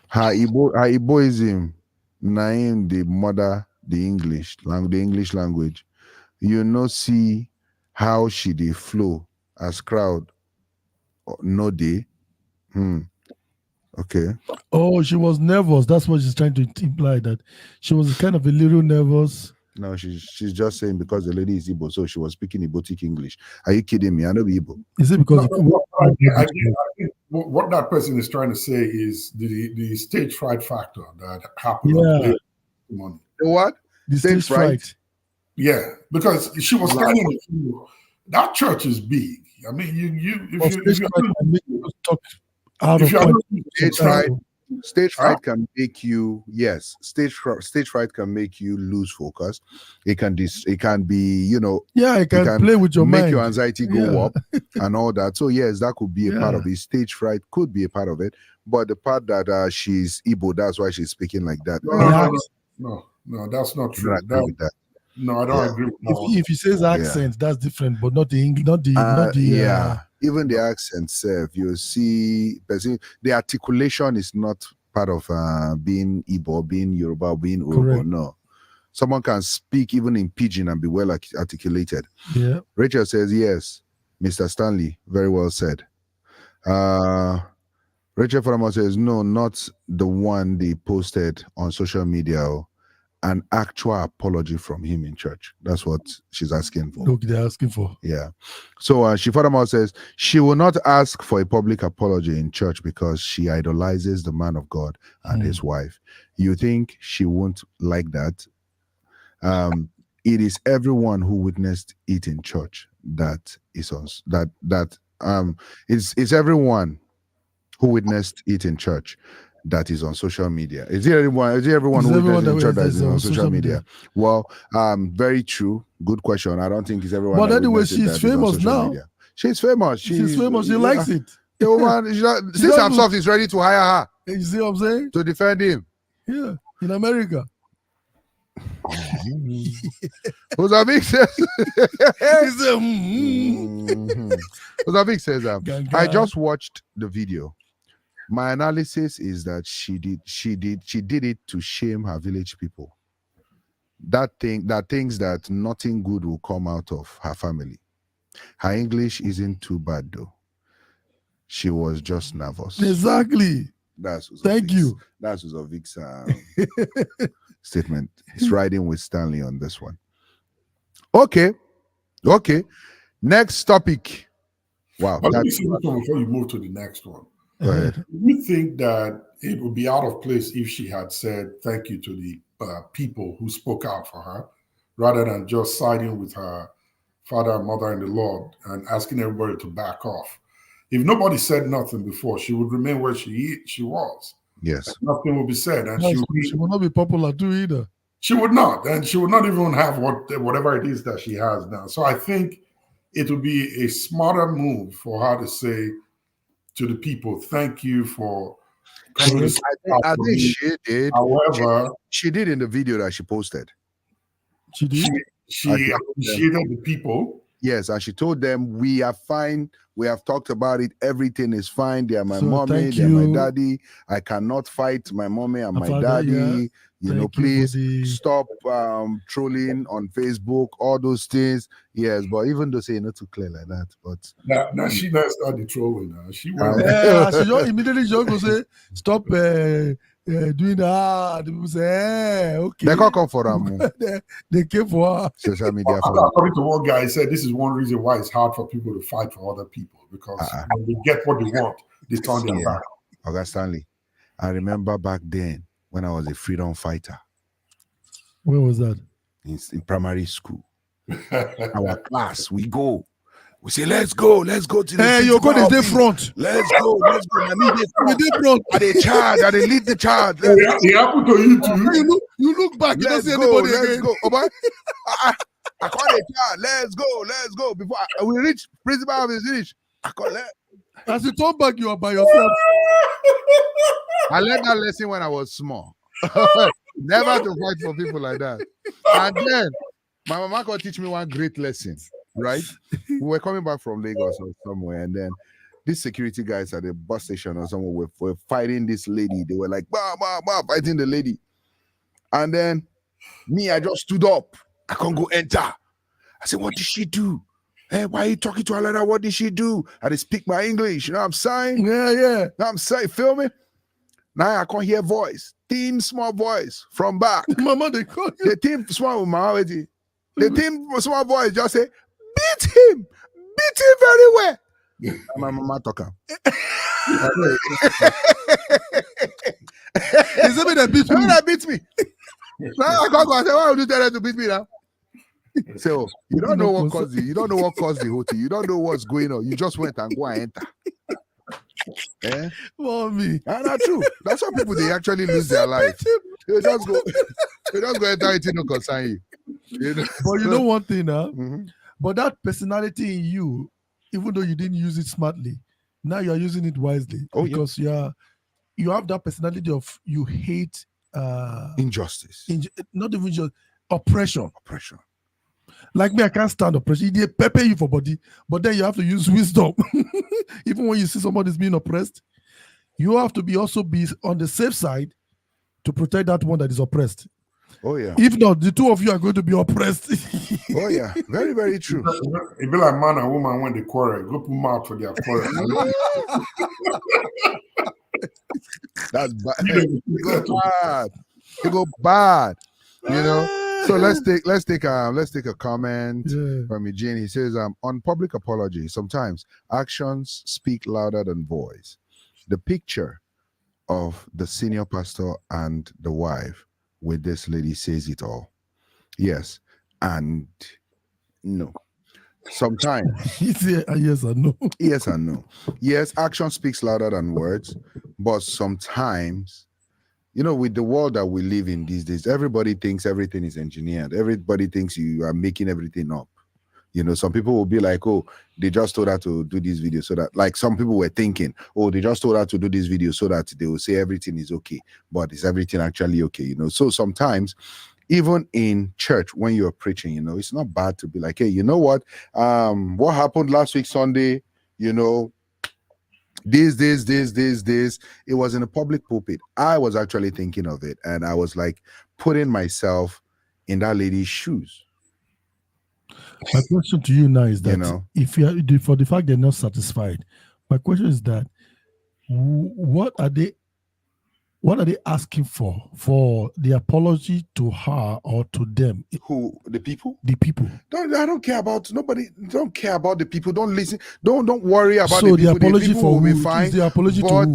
her Igboism name the mother the English language. You know see how she dey flow as crowd no dey. Okay. Oh, she was nervous. That's what she's trying to imply, that she was kind of a little nervous. No, she's just saying because the lady is Igbo, so she was speaking Igbotic English. Are you kidding me? I know Igbo. Is it because I think what that person is trying to say is the stage fright factor that happened. Yeah. Money. The what? The stage fright. Yeah, because she was standing. That church is big. I mean, Stage fright can make you stage fright can make you lose focus. It can be it can play with your make mind. your anxiety go up and all that. So yes, that could be a part of it. Stage fright could be a part of it, but the part that she's Igbo, that's why she's speaking like that. No, that's not true. I don't agree with that. No, I don't agree with that. If he says accent, that's different, but not the English, not the even the accent self, you see, the articulation is not part of being Igbo, being Yoruba, being Urhobo. No, someone can speak even in pidgin and be well articulated. Yeah. Rachel says yes, Mr. Stanley, very well said. Rachel Farama says no, not the one they posted on social media. An actual apology from him in church. That's what she's asking for. Look, they're asking for. Yeah. So Shifadama says she will not ask for a public apology in church because she idolizes the man of God and his wife. You think she won't like that? It is everyone who witnessed it in church that is on it's everyone who witnessed it in church that is on social media. Is it everyone who witnessed in church that is on social media? Well, very true. Good question. I don't think it's everyone. But anyway, she's famous now. Media. She's famous. She's famous. She likes it. The woman, since Amsoft is ready to hire her. You see what I'm saying? To defend him. Yeah, in America. Ozavik says, I just watched the video. My analysis is that she did it to shame her village people. That thinks that nothing good will come out of her family. Her English isn't too bad though. She was just nervous. Exactly. Thank you. That's Uzovik's statement. He's riding with Stanley on this one. Okay. Next topic. Wow. Let me say something before you move to the next one. Go ahead. Do you think that it would be out of place if she had said thank you to the people who spoke out for her, rather than just siding with her father and mother in the Lord and asking everybody to back off? If nobody said nothing before, she would remain where she was. Yes. And nothing would be said. And she would not be popular too either. She would not. And she would not even have whatever it is that she has now. So I think it would be a smarter move for her to say to the people, thank you for coming. I think she did. However, she did in the video that she posted. She did? She appreciated the people. Yes, and she told them, we are fine. We have talked about it. Everything is fine. They are my mommy. They are my daddy. I cannot fight my mommy and my daddy. Please stop trolling on Facebook, all those things. Yes, but even though say not too clear like that, but now she does start the trolling now. She went she just immediately just go say stop doing that. The people say okay. They can't come for them. they came for her. Social media. According to one guy, he said this is one reason why it's hard for people to fight for other people, because when they get what they want, they turn their back. Okay, Stanley, I remember back then when I was a freedom fighter. Where was that? In primary school. Our class, we go. We say, let's go to the hey, you're going to the front. Let's go. I need the front. Are they charge? Are they lead the charge? It happened to you too. You look back. You don't see anybody again. Let's go. I call it charge. Let's go. Before we reach principal office finish, I call it. As you turn back, you are by yourself. I learned that lesson when I was small. Never to fight for people like that. And then my mama could teach me one great lesson, right? We were coming back from Lagos or somewhere, and then these security guys at the bus station or somewhere were fighting this lady. They were like, bah, fighting the lady. And then me, I just stood up. I can't go enter. I said, what did she do? Hey, why are you talking to her like that? What did she do? I did speak my English. You know what I'm saying? Yeah. You know what I'm saying? Feel me? Now I can't hear voice. Thin small voice from back. Mama, they call you. The team small with my already. The team small voice just say, beat him very well. And my mama talk him. Is it me that beat me? That beat me. Now I can't go and say, why would you tell them to beat me now? So you don't know what caused it. You don't know what caused the whole thing. You don't know what's going on. You just went and go and enter. Eh? Mommy. And that's true. That's how people they actually lose their life. They just go enter it, no concern you. You know? But you know one thing now. But that personality in you, even though you didn't use it smartly, now you are using it wisely. Because you have that personality of you hate injustice. Not even just oppression. Oppression. Like me, I can't stand oppression. They pepper you for body, but then you have to use wisdom. Even when you see somebody's being oppressed, you have to be on the safe side to protect that one that is oppressed. Oh yeah. If not, the two of you are going to be oppressed. Oh yeah. Very, very true. It be like man and woman when they quarrel. Go put mouth for their quarrel. That's bad. It go bad. You know. So let's take a comment from Eugene. He says, on public apology, sometimes actions speak louder than voice. The picture of the senior pastor and the wife with this lady says it all. Yes and no. Sometimes yes and no. Yes and no. Yes, action speaks louder than words, but sometimes, you know, with the world that we live in these days, everybody thinks everything is engineered. Everybody thinks you are making everything up. You know, some people will be like, oh, they just told her to do this video so that, like some people were thinking, oh, they just told her to do this video so that they will say everything is okay. But is everything actually okay? You know, so sometimes, even in church, when you're preaching, you know, it's not bad to be like, hey, you know what happened last week Sunday, you know, this. It was in a public pulpit. I was actually thinking of it, and I was like putting myself in that lady's shoes. My question to you now is that, you know, if you are, for the fact they're not satisfied, my question is that what are they asking for the apology to her or to them? Who, the people? The people. I don't care about nobody. Don't care about the people. Don't listen. Don't worry about so the people. The apology people for will who? be fine. Is the apology to who?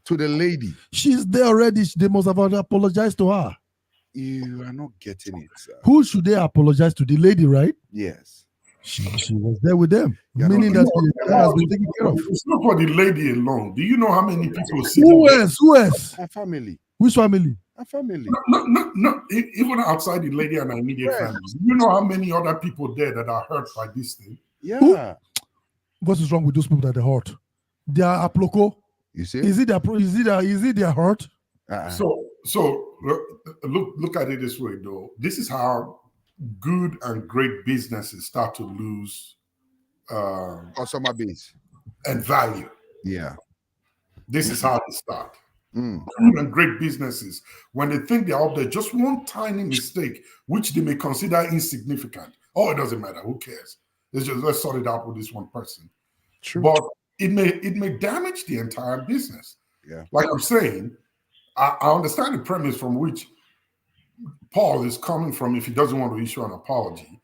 To the lady. She's there already. They must have apologized to her. You are not getting it, sir. Who should they apologize to? The lady, right? Yes. She was there with them, meaning that she has been taken care of. It's not for the lady alone. Do you know how many people sit? Who else? Her family. Which family? Her family. No. Even outside the lady and her immediate family. Do you know how many other people there that are hurt by this thing? Yeah. Who? What is wrong with those people that are hurt? They are aploko. You see? Is it their hurt? So look at it this way, though. This is how good and great businesses start to lose customer base and value. Yeah. This is how they start. Good and great businesses, when they think they're up there, just one tiny mistake, which they may consider insignificant. Oh, it doesn't matter. Who cares? Let's sort it out with this one person. True. But it may damage the entire business. Yeah. Like I'm saying, I understand the premise from which Paul is coming from if he doesn't want to issue an apology.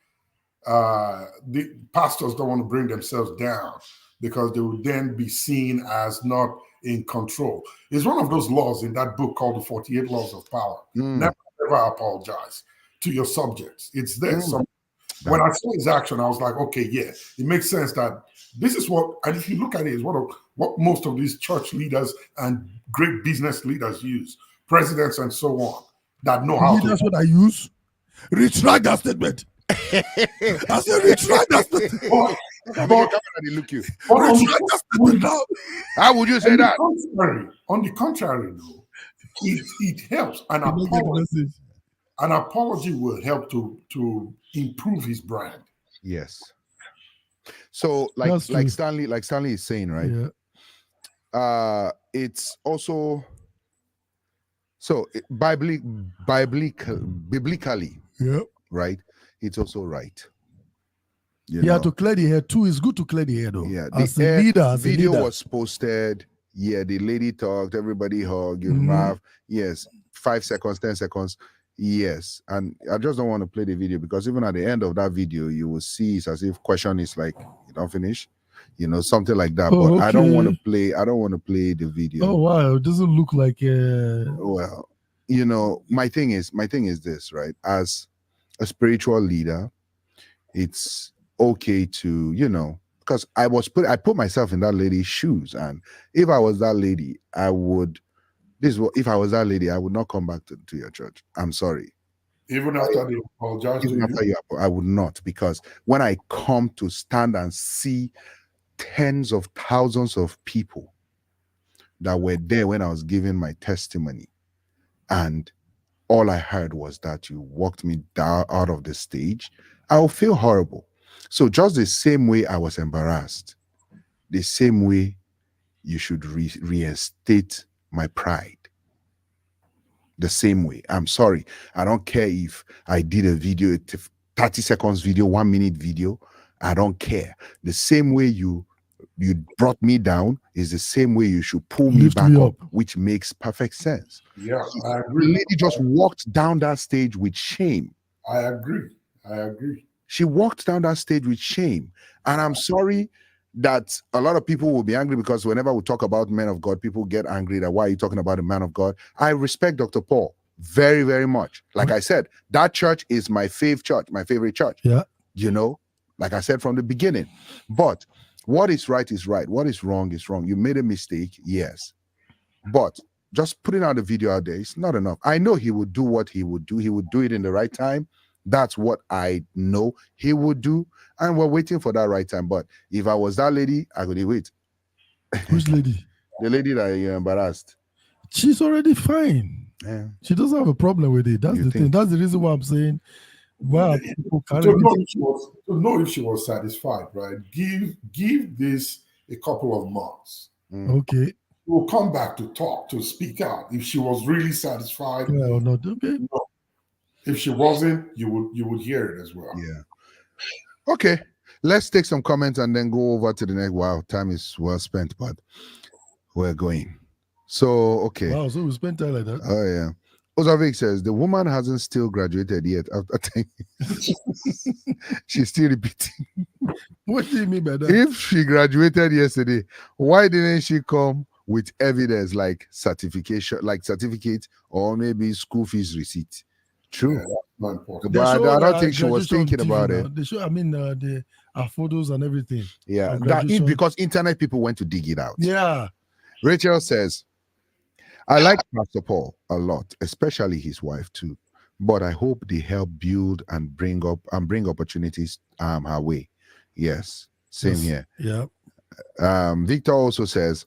The pastors don't want to bring themselves down because they would then be seen as not in control. It's one of those laws in that book called the 48 Laws of Power. Never apologize to your subjects. It's there. So when I saw his action, I was like, okay, yeah, it makes sense that this is what, and if you look at it, is what most of these church leaders and great business leaders use, presidents and so on, that know how to. That's what I use. Retract that statement. I said retract that statement. How would you say that? On the contrary, though, it helps. An apology will help to improve his brand. Yes. So, like Stanley is saying, right? Yeah. It's also biblically, yeah, right? It's also right. You have to clear the hair too. It's good to clear the hair, though. Yeah, as a leader, video was posted Yeah, the lady talked, everybody hugged, you Mhm. laugh. Yes, 5 seconds, 10 seconds. Yes, and I just don't want to play the video because even at the end of that video, you will see it's as if question is like, you don't finish, something like that. Oh, But I don't want to okay. play. I don't want to play the video. Oh wow, it doesn't look like Well, my thing is this, right? As a spiritual leader, it's okay to, because I put myself in that lady's shoes, and if I was that lady, if I was that lady, I would not come back to your church. I'm sorry. Even after they apologize to Even you? after I would not, because when I come to stand and see tens of thousands of people that were there when I was giving my testimony, and all I heard was that you walked me down out of the stage, I'll feel horrible. So just the same way I was embarrassed, the same way you should reinstate my pride. The same way. I'm sorry. I don't care if I did a video, 30 seconds video, 1 minute video. I don't care. The same way you brought me down is the same way you should pull me back up, which makes perfect sense. Yeah, I agree. The lady just walked down that stage with shame. I agree. She walked down that stage with shame. And I'm sorry that a lot of people will be angry, because whenever we talk about men of God, people get angry that why are you talking about a man of God? I respect Dr. Paul very, very much. Like I said, that church is my favorite church. Yeah. Like I said from the beginning. But what is right is right. What is wrong is wrong. You made a mistake, yes. But just putting out a video out there is not enough. I know he would do what he would do. He would do it in the right time. That's what I know he would do. And we're waiting for that right time. But if I was that lady, I would wait. Which lady? The lady that you embarrassed. She's already fine. Yeah. She doesn't have a problem with it. That's the thing. That's the reason why I'm saying, wow, people To know if she was satisfied, right? Give this a couple of months. Okay. We'll come back to talk, to speak out. If she was really satisfied, yeah, or not. Okay. No. If she wasn't, you would hear it as well. Yeah. Okay. Let's take some comments and then go over to the next. Wow, time is well spent, but we're going. So, okay. Wow, so we spent time like that. Oh, yeah. Ozavik says, the woman hasn't still graduated yet. She's still repeating. What do you mean by that? If she graduated yesterday, why didn't she come with evidence like certificate, or maybe school fees receipt? True. Yeah, that's not important. But I don't think she was thinking about it. They show, the photos and everything. Yeah, and because internet people went to dig it out. Yeah. Rachel says, I like Pastor Paul a lot, especially his wife too. But I hope they help build and bring opportunities her way. Yes, same here. Yeah. Victor also says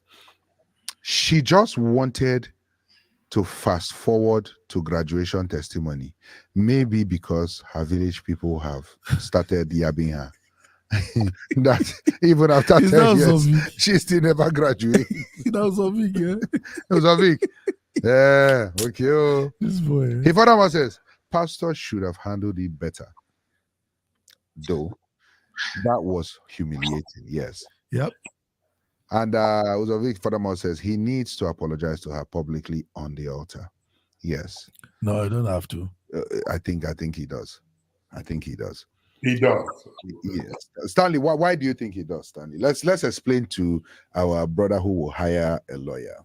she just wanted to fast forward to graduation testimony, maybe because her village people have started yabbing her. That even after 10 years, she still never graduated. That was a big, yeah. It was a big. Yeah, okay. Oh. This boy. He furthermore says, Pastor should have handled it better. Though that was humiliating. Yes. Yep. And Uzovic furthermore says he needs to apologize to her publicly on the altar. Yes. No, I don't have to. I think he does. I think he does. He does. Yes. Stanley, why do you think he does, Stanley? Let's explain to our brother who will hire a lawyer.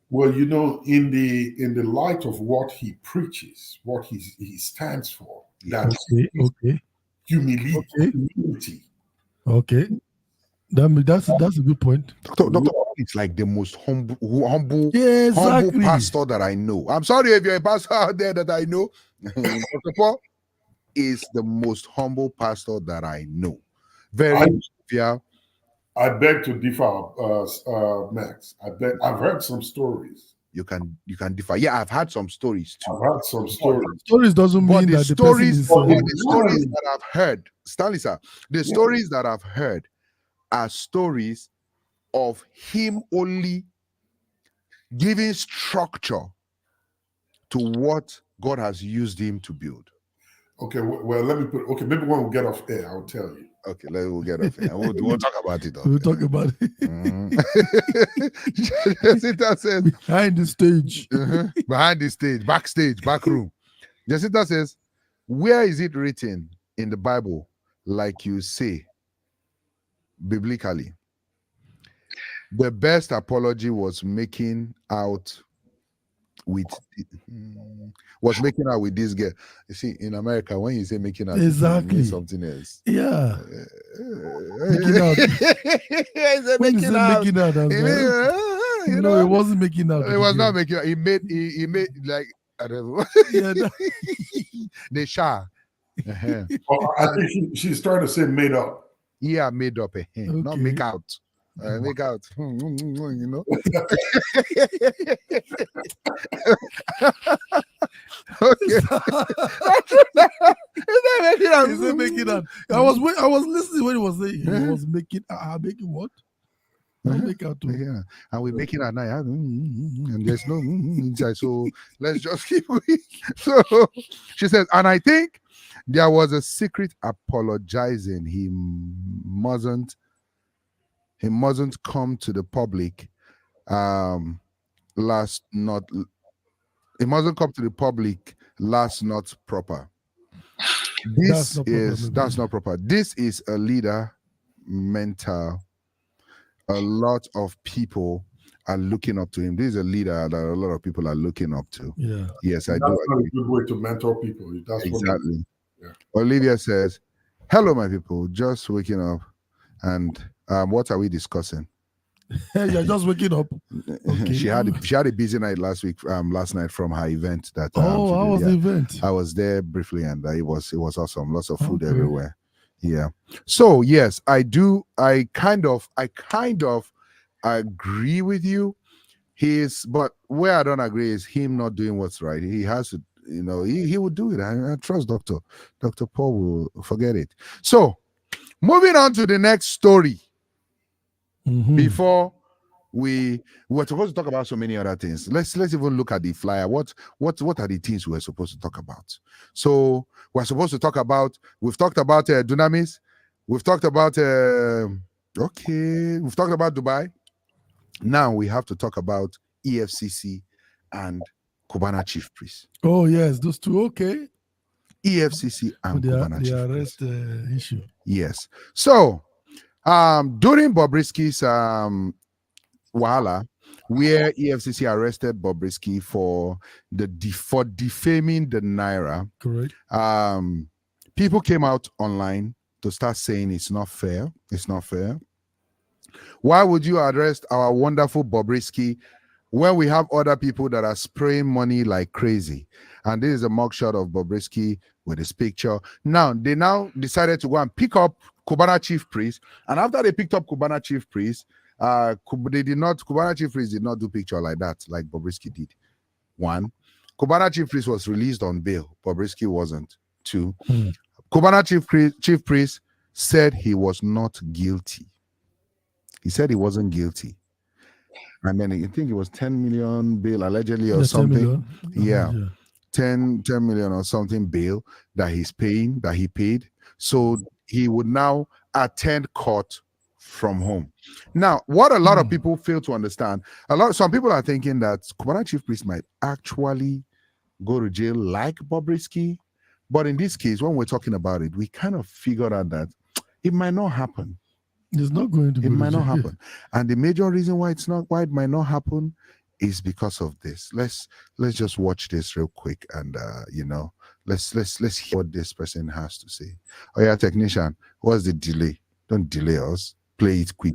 Well, in the light of what he preaches, what he stands for, that humility. Okay. That's a good point. Dr. It's like the most humble pastor that I know. I'm sorry if you're a pastor out there that I know. Dr. Paul is the most humble pastor that I know. I beg to differ, Max. I've heard some stories. You can differ. Yeah, I've had some stories too. I've heard some stories. Stories doesn't mean that the stories that I've heard, Stanley sir, the stories that I've heard are stories of him only giving structure to what God has used him to build. Okay, well, let me maybe when we get off air, I'll tell you. Okay, we'll get off here. We'll talk about it. We'll talk about it. Jacinta says behind the stage. Behind the stage, backstage, back room. Jacinta says, where is it written in the Bible, like you say, biblically? The best apology was making out with this girl. You see, in America, when you say making out, exactly, it means something else. Yeah, making out. Making out. You know, it wasn't making out. It was not making out. He made like I don't know. Yeah, the Shah. Oh, I think she's trying to say made up. Yeah, made up. Not make out. Make out. You know. Okay. Is it making out? I was listening when he was saying he was making making what? Make out too. Yeah, and we're making at night, and there's no inside. So let's just keep going. So she says, and I think there was a secret apologizing. He mustn't come to the public. He mustn't come to the public last not proper. That's not proper. This is a leader mental. A lot of people are looking up to him. This is a leader that a lot of people are looking up to. Yeah. Yes, I do. That's not a good way to mentor people. That's exactly. Yeah. Olivia says, hello, my people. Just waking up. And what are we discussing? You're just waking up. Okay. She had a busy night last night from her event. That how was the event? I was there briefly, and it was awesome. Lots of food everywhere. Yeah. So yes, I do. I kind of agree with you. But where I don't agree is him not doing what's right. He has to, he would do it. I trust Dr. Paul will forget it. So moving on to the next story. Before we were supposed to talk about so many other things. Let's even look at the flyer. What are the things we were supposed to talk about? So we're supposed to talk about. We've talked about Dunamis. We've talked about we've talked about Dubai. Now we have to talk about EFCC and Cubana Chief Priest. Oh yes, those two. Okay. EFCC and Cubana Chief arrest issue. Yes. So during Bobrisky's Wahala, where EFCC arrested Bobrisky for defaming the Naira. Correct. People came out online to start saying it's not fair. It's not fair. Why would you arrest our wonderful Bobrisky when we have other people that are spraying money like crazy? And this is a mugshot of Bobrisky with his picture. Now, they decided to go and pick up Cubana Chief Priest. And after they picked up Cubana Chief Priest, Cubana Chief Priest did not do picture like that, like Bobrisky did. One, Cubana Chief Priest was released on bail. Bobrisky wasn't. Two, Cubana Chief Priest said he was not guilty. He said he wasn't guilty. And then I think it was 10 million bail allegedly or something. Yeah. 10 million or something bail that he paid. So he would now attend court from home. Now, what a lot of people fail to understand, some people are thinking that Cubana Chief Priest might actually go to jail like Bobrisky. But in this case, when we're talking about it, we kind of figured out that it might not happen. It's not going to. It might not happen, and the major reason why it might not happen is because of this. Let's just watch this real quick, and let's hear what this person has to say. Oh yeah, technician, what's the delay? Don't delay us. Play it quick.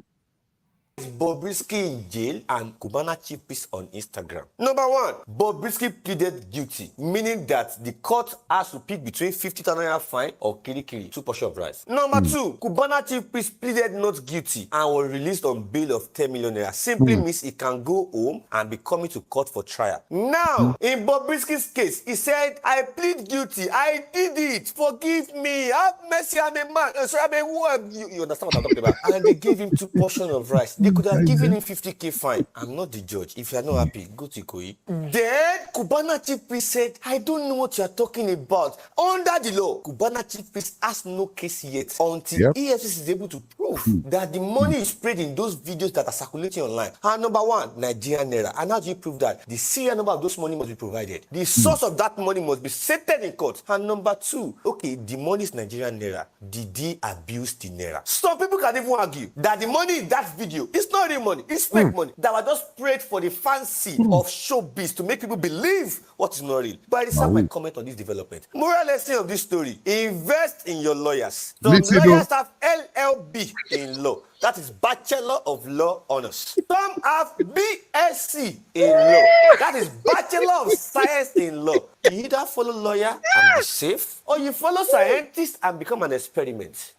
Bobrisky in jail and Cubana Chief Priest on Instagram. Number one, Bobrisky pleaded guilty, meaning that the court has to pick between 50,000 naira fine or kiri, 2 portions of rice. Number two, Cubana Chief Priest pleaded not guilty and was released on bail of 10 million naira. Simply means he can go home and be coming to court for trial. Now, in Bobrisky's case, he said, I plead guilty, I did it, forgive me, have mercy, I'm a man. Sorry, I'm a woman. You understand what I'm talking about? And they gave him 2 portions of rice. The could have given him 50K fine. I'm not the judge. If you're not happy, go to Ikoyi. Then Cubana Chief Priest said, I don't know what you're talking about. Under the law, Cubana Chief Priest has no case yet until EFCC is able to prove that the money is spread in those videos that are circulating online. And number one, Nigerian naira. And how do you prove that? The serial number of those money must be provided. The source of that money must be stated in court. And number two, okay, the money is Nigerian naira. Did he abuse the naira? Some people can even argue that the money in that video is not real money, it's fake money that was just sprayed for the fancy of showbiz to make people believe what is not real. But I reserve my comment on this development. Moral lesson of this story: invest in your lawyers. Some lawyers have LLB in law. That is Bachelor of Law Honors. Some have BSc in law. That is Bachelor of Science in Law. You either follow lawyer and be safe, or you follow scientist and become an experiment.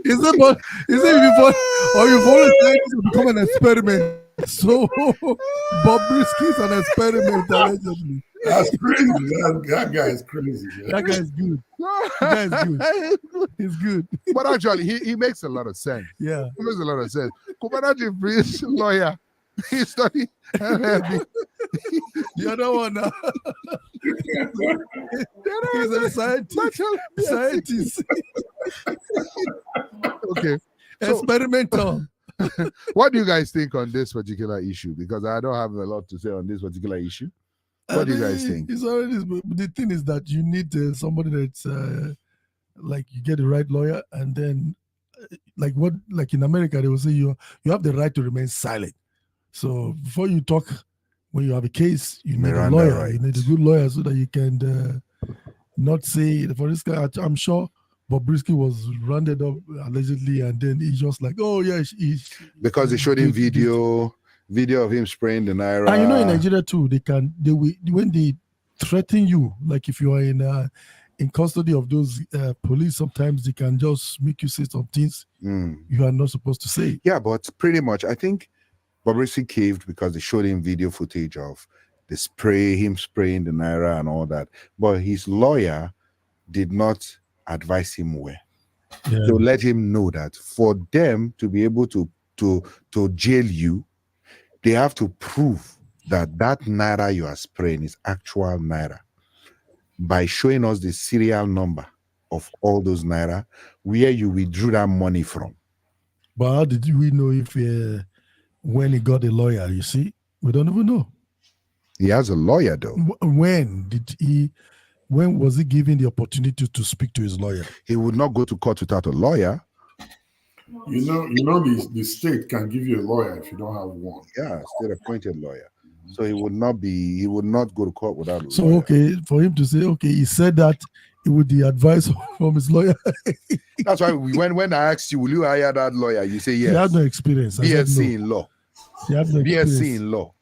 Is it before, or you follow scientist and become an experiment? So Bobrisky is an experiment allegedly. That's crazy. That guy is crazy. Man. That guy is good. That guy is good. He's good. But actually, he makes a lot of sense. Yeah. He makes a lot of sense. Cubana Chief Priest, lawyer. He studied LLB. The other one now. He's a scientist. Okay. Experimental. What do you guys think on this particular issue? Because I don't have a lot to say on this particular issue. What do you guys think? It's already, the thing is that you need somebody that's like you get the right lawyer, and then like in America they will say you have the right to remain silent. So before you talk, when you have a case, you need a lawyer. Right. You need a good lawyer so that you can not say. For this guy, I'm sure Bobrisky was rounded up allegedly, and then he's just like, oh yeah, because they showed him video of him spraying the naira. And you know, in Nigeria too, when they threaten you, like if you are in custody of those police, sometimes they can just make you say some things you are not supposed to say. Yeah, but pretty much, I think Bobrisky caved because they showed him video footage of him spraying the naira and all that. But his lawyer did not advise him well. Yeah. To let him know that for them to be able to jail you, they have to prove that naira you are spraying is actual naira by showing us the serial number of all those naira where you withdrew that money from. But how did we know if when he got a lawyer? You see, we don't even know. He has a lawyer though. When was he given the opportunity to speak to his lawyer? He would not go to court without a lawyer. You know, the state can give you a lawyer if you don't have one. Yeah, state-appointed lawyer. So he would not go to court without a lawyer. So okay, for him to say, okay, he said that with the advice from his lawyer. That's why when I asked you, will you hire that lawyer? You say yes. He had no experience. BSc in law. He had no experience. BSc in law.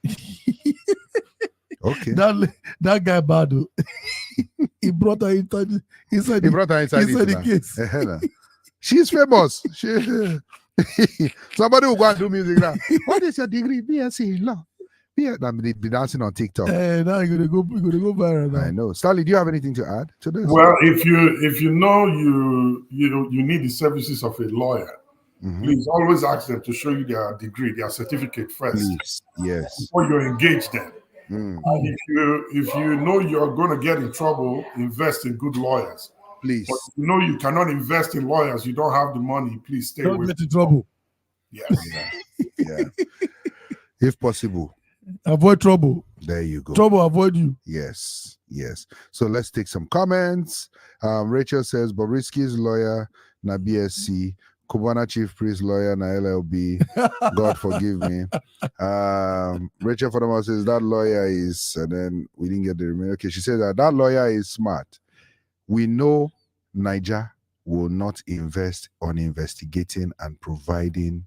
Okay. That guy Badu, he brought her inside the case. She's famous. Somebody will go and do music now. What is your degree? BSc in law. They be dancing on TikTok. Now you're gonna go viral now. I know. Stanley, do you have anything to add to this? Well, if you know you need the services of a lawyer, please always ask them to show you their degree, their certificate first. Please. Yes. Before you engage them. And if you know you're going to get in trouble, invest in good lawyers. Please. But if you know you cannot invest in lawyers, you don't have the money, please stay away. Don't get in trouble. Yes. Yeah. If possible. Avoid trouble. There you go. Trouble avoid you. Yes. So let's take some comments. Rachel says, Bobrisky's lawyer, na BSc. Cubana Chief Priest lawyer, na LLB. God forgive me. Rachel Fodama says that lawyer is, and then we didn't get the remainder. Okay, she says that lawyer is smart. We know Niger will not invest on investigating and providing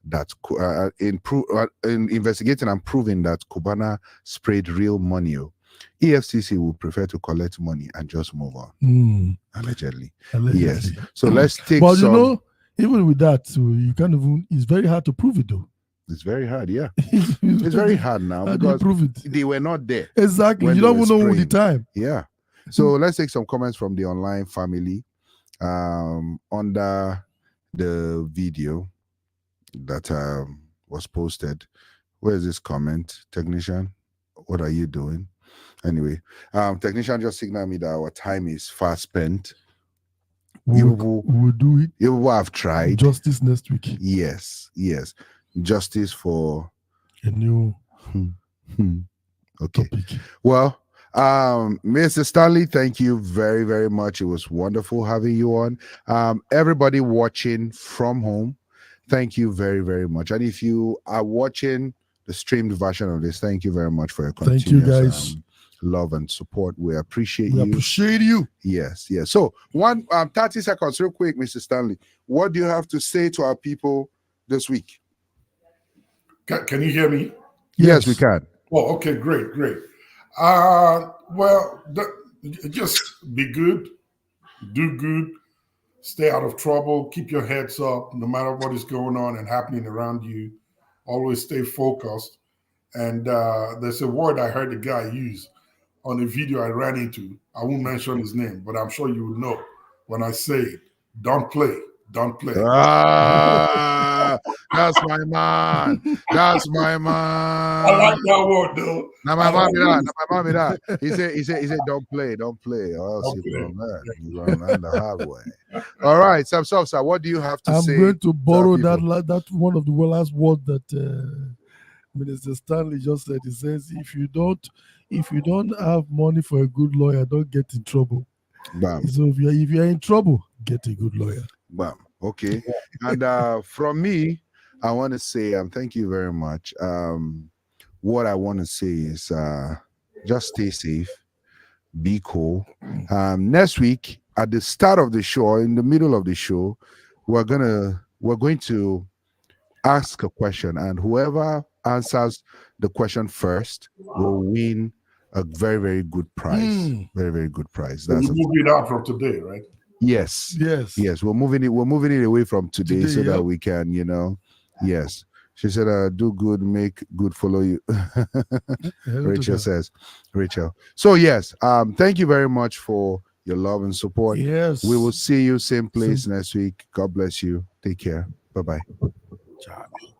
that in investigating and proving that Cubana sprayed real money. EFCC would prefer to collect money and just move on. Allegedly. Yes. So let's take but some. You know, even with that, so you can't even. It's very hard to prove it, though. It's very hard, yeah. It's very hard now because prove it? They were not there. Exactly. You don't even know the time. Yeah. So let's take some comments from the online family. Under the video that was posted. Where is this comment, technician? What are you doing? Anyway, technician just signaled me that our time is fast spent. We'll do it. You will have tried. Justice next week. Yes. Justice for a new okay. topic. Well, Mr. Stanley, thank you very, very much. It was wonderful having you on. Everybody watching from home, thank you very, very much. And if you are watching the streamed version of this, thank you very much for your continuous thank you guys. Love and support. We appreciate you. We appreciate you. Yes. So 30 seconds, real quick, Mr. Stanley. What do you have to say to our people this week? Can you hear me? Yes, we can. Oh, okay, great. Just be good, do good, stay out of trouble, keep your heads up, no matter what is going on and happening around you. Always stay focused. And there's a word I heard a guy use on a video I ran into. I won't mention his name, but I'm sure you will know when I say it. Don't play. Ah, that's my man. That's my man. I like that word though. Now my mommy that. He said, don't play. Or else you're gonna learn the hard way. All right, Sam Sosa, what do you have to say? I'm going to borrow that one of the last words that Minister Stanley just said. He says, if you don't have money for a good lawyer, don't get in trouble. Bam. So if you're in trouble, get a good lawyer. Bam. Okay. And from me, I want to say thank you very much. What I want to say is just stay safe, be cool. Next week at the start of the show, in the middle of the show, we're going to ask a question, and whoever answers the question first will win a very, very good prize. Very, very good prize. That's move it out from today, right? Yes. We're moving it away from today so that we can, Yes. She said, do good, make good, follow you. Rachel says. So yes, thank you very much for your love and support. Yes. We will see you same place next week. God bless you. Take care. Bye-bye.